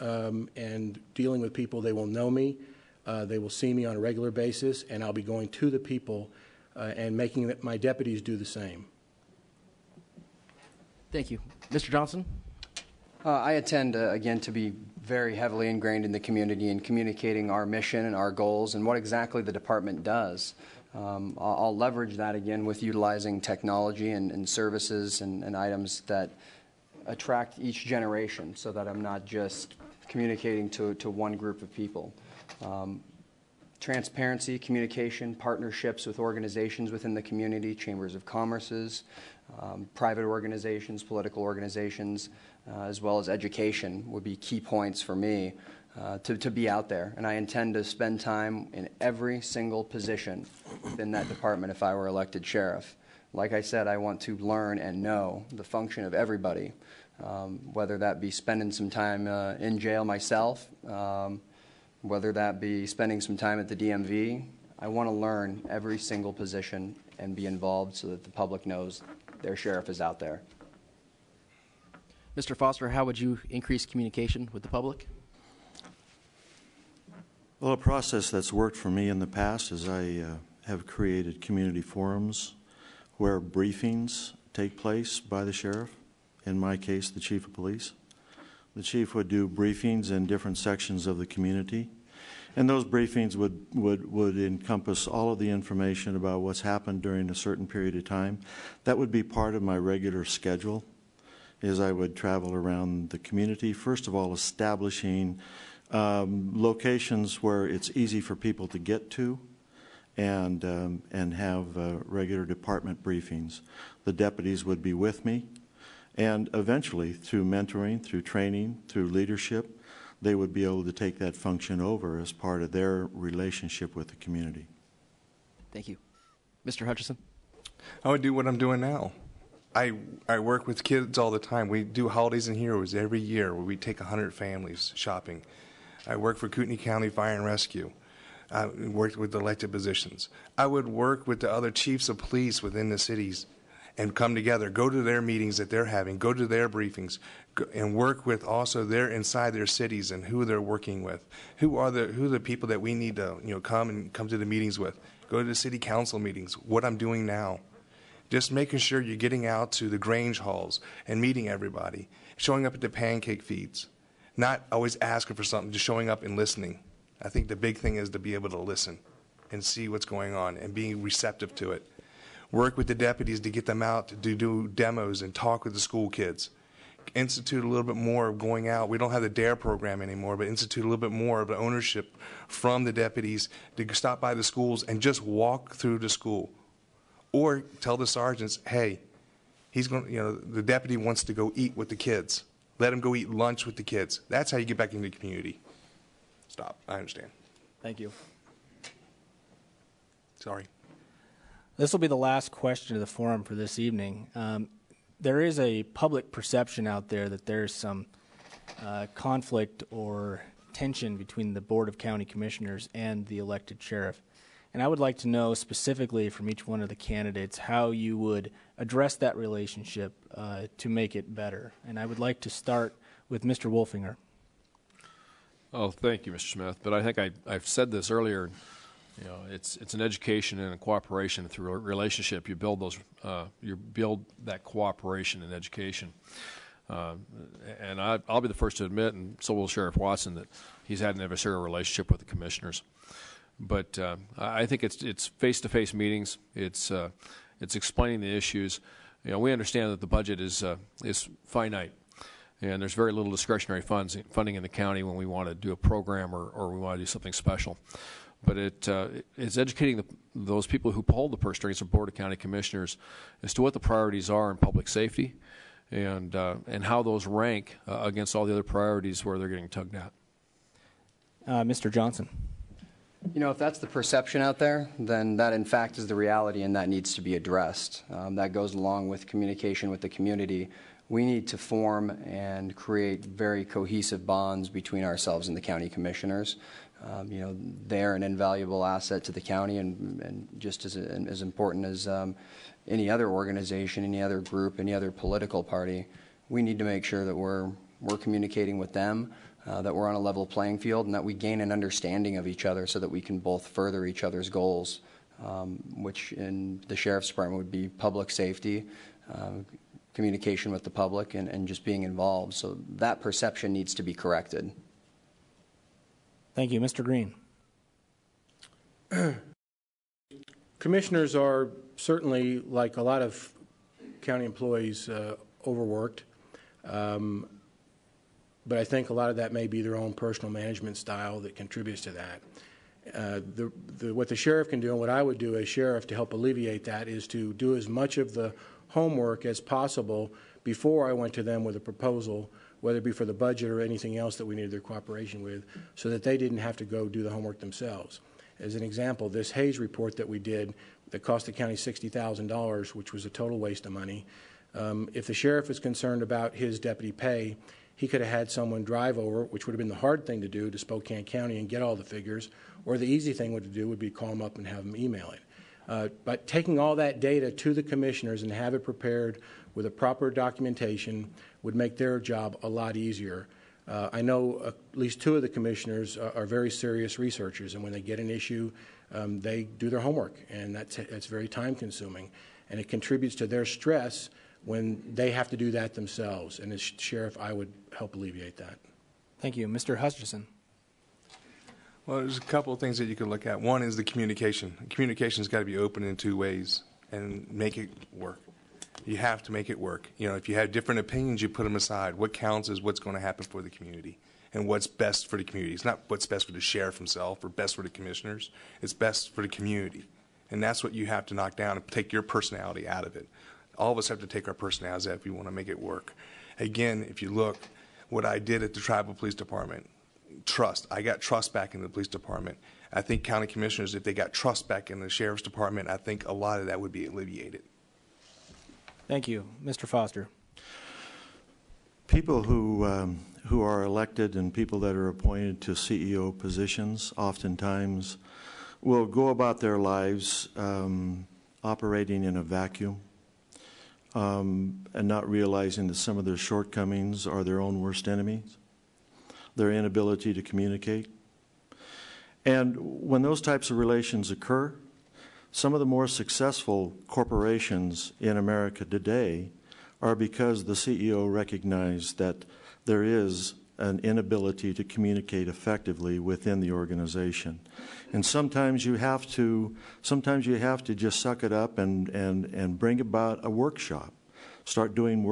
and dealing with people. They will know me. They will see me on a regular basis, and I'll be going to the people and making my deputies do the same. Thank you. Mr. Johnson? I intend, again, to be very heavily ingrained in the community and communicating our mission and our goals and what exactly the department does. I'll leverage that again with utilizing technology and services and items that attract each generation so that I'm not just communicating to one group of people. Transparency, communication, partnerships with organizations within the community, chambers of commerces, private organizations, political organizations, as well as education would be key points for me to be out there. And I intend to spend time in every single position within that department if I were elected sheriff. Like I said, I want to learn and know the function of everybody, whether that be spending some time in jail myself, whether that be spending some time at the DMV. I want to learn every single position and be involved so that the public knows their sheriff is out there. Mr. Foster, how would you increase communication with the public? Well, a process that's worked for me in the past is I have created community forums where briefings take place by the sheriff, in my case, the chief of police. The chief would do briefings in different sections of the community, and those briefings would encompass all of the information about what's happened during a certain period of time. That would be part of my regular schedule, is I would travel around the community, first of all establishing locations where it's easy for people to get to, and have regular department briefings. The deputies would be with me, and eventually, through mentoring, through training, through leadership, they would be able to take that function over as part of their relationship with the community. Thank you. Mr. Hutchison? I would do what I'm doing now. I work with kids all the time. We do Holidays and Heroes every year where we take 100 families shopping. I work for Kootenai County Fire and Rescue. I worked with elected positions. I would work with the other chiefs of police within the cities and come together, go to their meetings that they're having, go to their briefings, and work with also inside their cities and who they're working with. Who are the people that we need to come to the meetings with? Go to the city council meetings. What I'm doing now. Just making sure you're getting out to the Grange halls and meeting everybody, showing up at the pancake feeds, not always asking for something, just showing up and listening. I think the big thing is to be able to listen and see what's going on and being receptive to it. Work with the deputies to get them out to do demos and talk with the school kids. Institute a little bit more of going out. We don't have the DARE program anymore, but institute a little bit more of the ownership from the deputies to stop by the schools and just walk through the school. Or tell the sergeants, hey, He's going, the deputy wants to go eat with the kids. Let him go eat lunch with the kids. That's how you get back into the community. Stop. I understand. Thank you. Sorry. This will be the last question of the forum for this evening. There is a public perception out there that there's some conflict or tension between the Board of County Commissioners and the elected sheriff. And I would like to know specifically from each one of the candidates how you would address that relationship to make it better. And I would like to start with Mr. Wolfinger. Oh, thank you, Mr. Smith. But I think I've said this earlier. It's an education and a cooperation through a relationship. You build that cooperation and education. And I'll be the first to admit, and so will Sheriff Watson, that he's had an adversarial relationship with the commissioners. But I think it's face-to-face meetings. It's explaining the issues. We understand that the budget is finite, and there's very little discretionary funding in the county when we want to do a program or we want to do something special. But it's educating those people who hold the purse strings of Board of County Commissioners as to what the priorities are in public safety and how those rank against all the other priorities where they're getting tugged at. Mr. Johnson. If that's the perception out there, then that in fact is the reality, and that needs to be addressed. That goes along with communication with the community. We need to form and create very cohesive bonds between ourselves and the county commissioners. They're an invaluable asset to the county, and just as important as any other organization, any other group, any other political party. We need to make sure that we're communicating with them, that we're on a level playing field, and that we gain an understanding of each other so that we can both further each other's goals, which in the Sheriff's Department would be public safety, communication with the public, and just being involved. So that perception needs to be corrected. Thank you. Mr. Green. Commissioners are certainly, like a lot of county employees, overworked. But I think a lot of that may be their own personal management style that contributes to that. What the sheriff can do, and what I would do as sheriff to help alleviate that, is to do as much of the homework as possible before I went to them with a proposal, whether it be for the budget or anything else that we needed their cooperation with, so that they didn't have to go do the homework themselves. As an example, this Hayes report that we did that cost the county $60,000, which was a total waste of money, if the sheriff is concerned about his deputy pay, he could have had someone drive over, which would have been the hard thing to do, to Spokane County and get all the figures, or the easy thing to do would be call him up and have him email it. But taking all that data to the commissioners and have it prepared with a proper documentation would make their job a lot easier. I know at least two of the commissioners are very serious researchers, and when they get an issue, they do their homework, and that's very time-consuming, and it contributes to their stress when they have to do that themselves. And as sheriff, I would help alleviate that. Thank you. Mr. Hutchison. Well, there's a couple of things that you can look at. One is the communication. Communication's got to be open in two ways and make it work. You have to make it work. If you have different opinions, you put them aside. What counts is what's going to happen for the community and what's best for the community. It's not what's best for the sheriff himself or best for the commissioners. It's best for the community. And that's what you have to knock down and take your personality out of it. All of us have to take our personalities out if we want to make it work. Again, if you look, what I did at the Tribal Police Department, trust. I got trust back in the police department. I think county commissioners, if they got trust back in the sheriff's department, I think a lot of that would be alleviated. Thank you. Mr. Foster. People who are elected and people that are appointed to CEO positions oftentimes will go about their lives operating in a vacuum. And not realizing that some of their shortcomings are their own worst enemies, their inability to communicate. And when those types of relations occur, some of the more successful corporations in America today are because the CEO recognized that there is an inability to communicate effectively within the organization. And sometimes you have to just suck it up and bring about a workshop. Start doing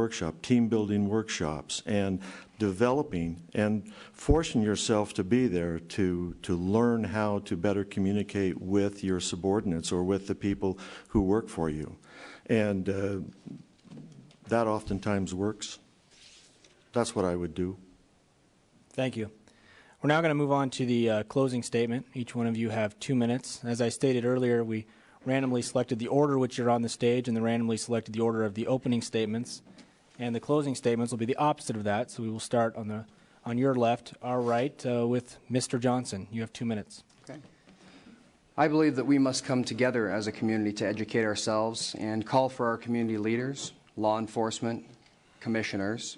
team building workshops, and developing and forcing yourself to be there to learn how to better communicate with your subordinates or with the people who work for you. And that oftentimes works. That's what I would do. Thank you. We're now going to move on to the closing statement. Each one of you have 2 minutes. As I stated earlier, we randomly selected the order which you're on the stage and then randomly selected the order of the opening statements. And the closing statements will be the opposite of that. So we will start on your left, our right, with Mr. Johnson. You have 2 minutes. Okay. I believe that we must come together as a community to educate ourselves and call for our community leaders, law enforcement, commissioners,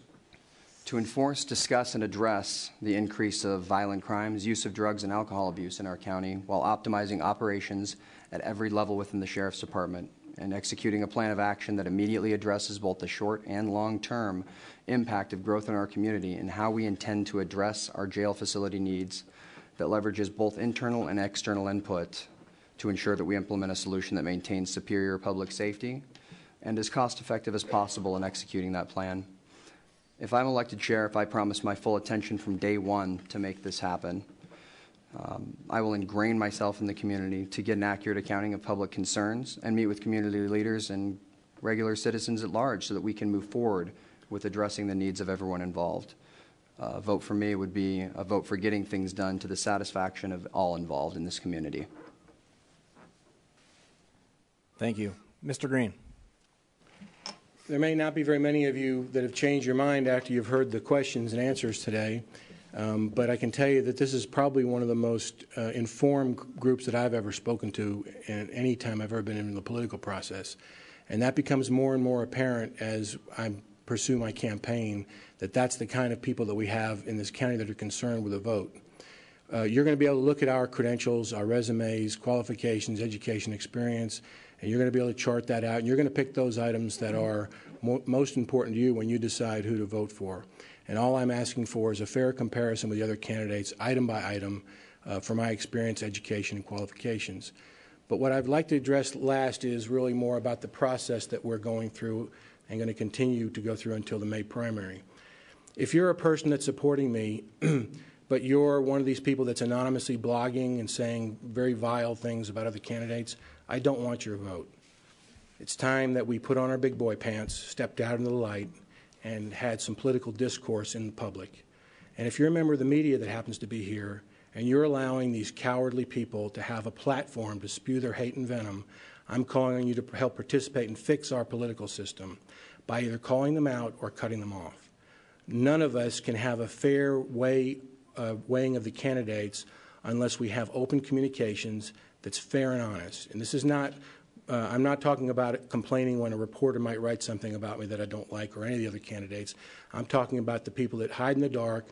to enforce, discuss, and address the increase of violent crimes, use of drugs, and alcohol abuse in our county while optimizing operations at every level within the Sheriff's Department and executing a plan of action that immediately addresses both the short and long-term impact of growth in our community and how we intend to address our jail facility needs that leverages both internal and external input to ensure that we implement a solution that maintains superior public safety and is cost-effective as possible in executing that plan. If I'm elected sheriff, I promise my full attention from day one to make this happen. I will ingrain myself in the community to get an accurate accounting of public concerns and meet with community leaders and regular citizens at large so that we can move forward with addressing the needs of everyone involved. A vote for me would be a vote for getting things done to the satisfaction of all involved in this community. Thank you. Mr. Green. There may not be very many of you that have changed your mind after you've heard the questions and answers today, but I can tell you that this is probably one of the most informed groups that I've ever spoken to in any time I've ever been in the political process. And that becomes more and more apparent as I pursue my campaign, that that's the kind of people that we have in this county that are concerned with a vote. You're going to be able to look at our credentials, our resumes, qualifications, education, experience, and you're going to be able to chart that out, and you're going to pick those items that are most important to you when you decide who to vote for. And all I'm asking for is a fair comparison with the other candidates, item by item, for my experience, education, and qualifications. But what I'd like to address last is really more about the process that we're going through and going to continue to go through until the May primary. If you're a person that's supporting me, but you're one of these people that's anonymously blogging and saying very vile things about other candidates, I don't want your vote. It's time that we put on our big boy pants, stepped out into the light, and had some political discourse in the public. And if you're a member of the media that happens to be here, and you're allowing these cowardly people to have a platform to spew their hate and venom, I'm calling on you to help participate and fix our political system by either calling them out or cutting them off. None of us can have a fair weighing of the candidates unless we have open communications that's fair and honest. And this is not, I'm not talking about it complaining when a reporter might write something about me that I don't like or any of the other candidates. I'm talking about the people that hide in the dark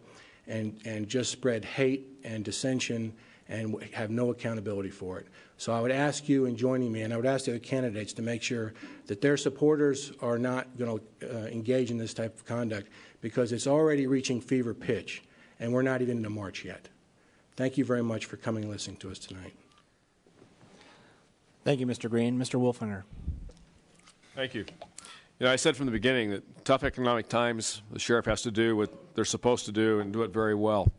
and just spread hate and dissension and have no accountability for it. So I would ask you in joining me, and I would ask the other candidates to make sure that their supporters are not going to engage in this type of conduct, because it's already reaching fever pitch, and we're not even into March yet. Thank you very much for coming and listening to us tonight. Thank you, Mr. Green. Mr. Wolfinger. Thank you. You know, I said from the beginning that tough economic times, the sheriff has to do what they're supposed to do and do it very well.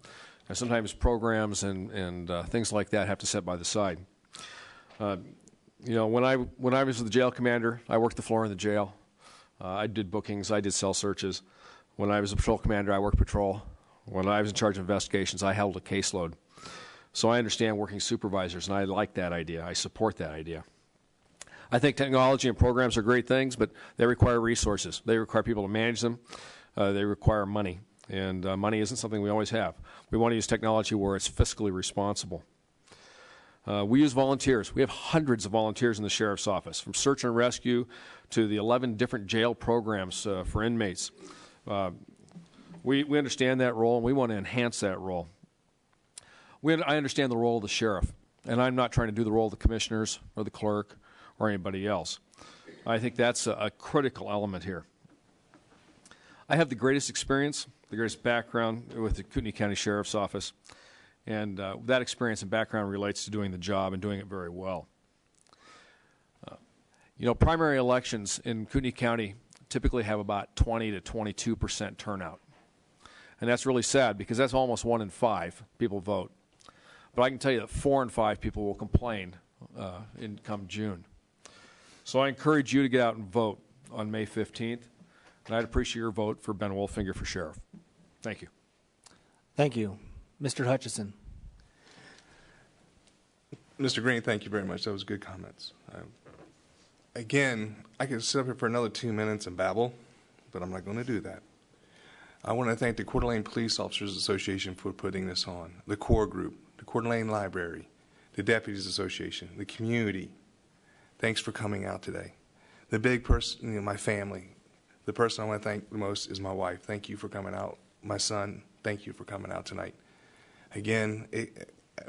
And sometimes programs and things like that have to set by the side. You know, when I was the jail commander, I worked the floor in the jail. I did bookings. I did cell searches. When I was a patrol commander, I worked patrol. When I was in charge of investigations, I held a caseload. So I understand working supervisors, and I like that idea. I support that idea. I think technology and programs are great things, but they require resources. They require people to manage them. They require money, and money isn't something we always have. We want to use technology where it's fiscally responsible. We use volunteers. We have hundreds of volunteers in the sheriff's office, from search and rescue to the 11 different jail programs for inmates. We understand that role, and we want to enhance that role. I understand the role of the sheriff, and I'm not trying to do the role of the commissioners or the clerk or anybody else. I think that's a critical element here. I have the greatest experience, the greatest background with the Kootenai County Sheriff's Office, and that experience and background relates to doing the job and doing it very well. You know, primary elections in Kootenai County typically have about 20 to 22% turnout. And that's really sad, because that's almost 1 in 5 people vote. But I can tell you that 4 in 5 people will complain come June. So I encourage you to get out and vote on May 15th. and I'd appreciate your vote for Ben Wolfinger for sheriff. Thank you. Thank you. Mr. Hutchison. Mr. Green, thank you very much. That was good comments. Again, I could sit up here for another 2 minutes and babble, but I'm not going to do that. I want to thank the Coeur d'Alene Police Officers Association for putting this on, the Coeur Group, the Coeur d'Alene Library, the Deputies Association, the community. Thanks for coming out today. The big person, my family. The person I want to thank the most is my wife. Thank you for coming out. My son, thank you for coming out tonight. Again,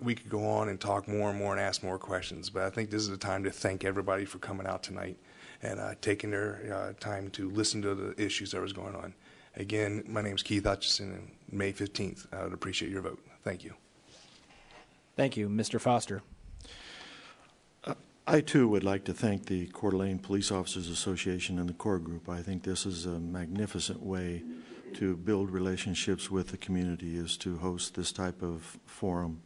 we could go on and talk more and more and ask more questions, but I think this is the time to thank everybody for coming out tonight and taking their time to listen to the issues that was going on. Again, my name is Keith Hutchison, and May 15th, I would appreciate your vote. Thank you. Thank you. Mr. Foster. I, too, would like to thank the Coeur d'Alene Police Officers Association and the Coeur Group. I think this is a magnificent way to build relationships with the community, is to host this type of forum.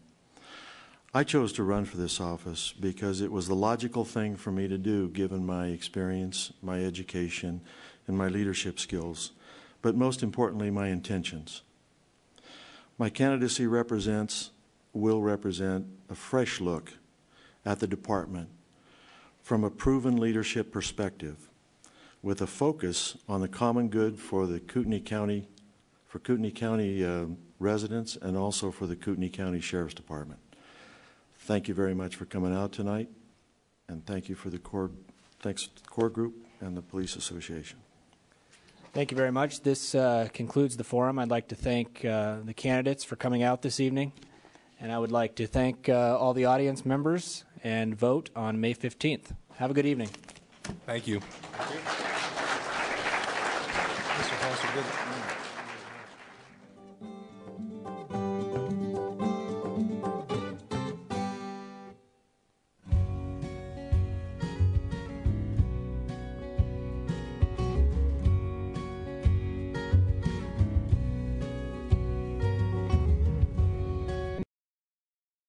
I chose to run for this office because it was the logical thing for me to do, given my experience, my education, and my leadership skills, but most importantly, my intentions. My candidacy will represent a fresh look at the department from a proven leadership perspective, with a focus on the common good for the Kootenai County, residents, and also for the Kootenai County Sheriff's Department. Thank you very much for coming out tonight, and thank you for thanks to the Coeur Group and the Police Association. Thank you very much. This concludes the forum. I'd like to thank the candidates for coming out this evening, and I would like to thank all the audience members and vote on May 15th. Have a good evening. Thank you. Mr. Foster, good.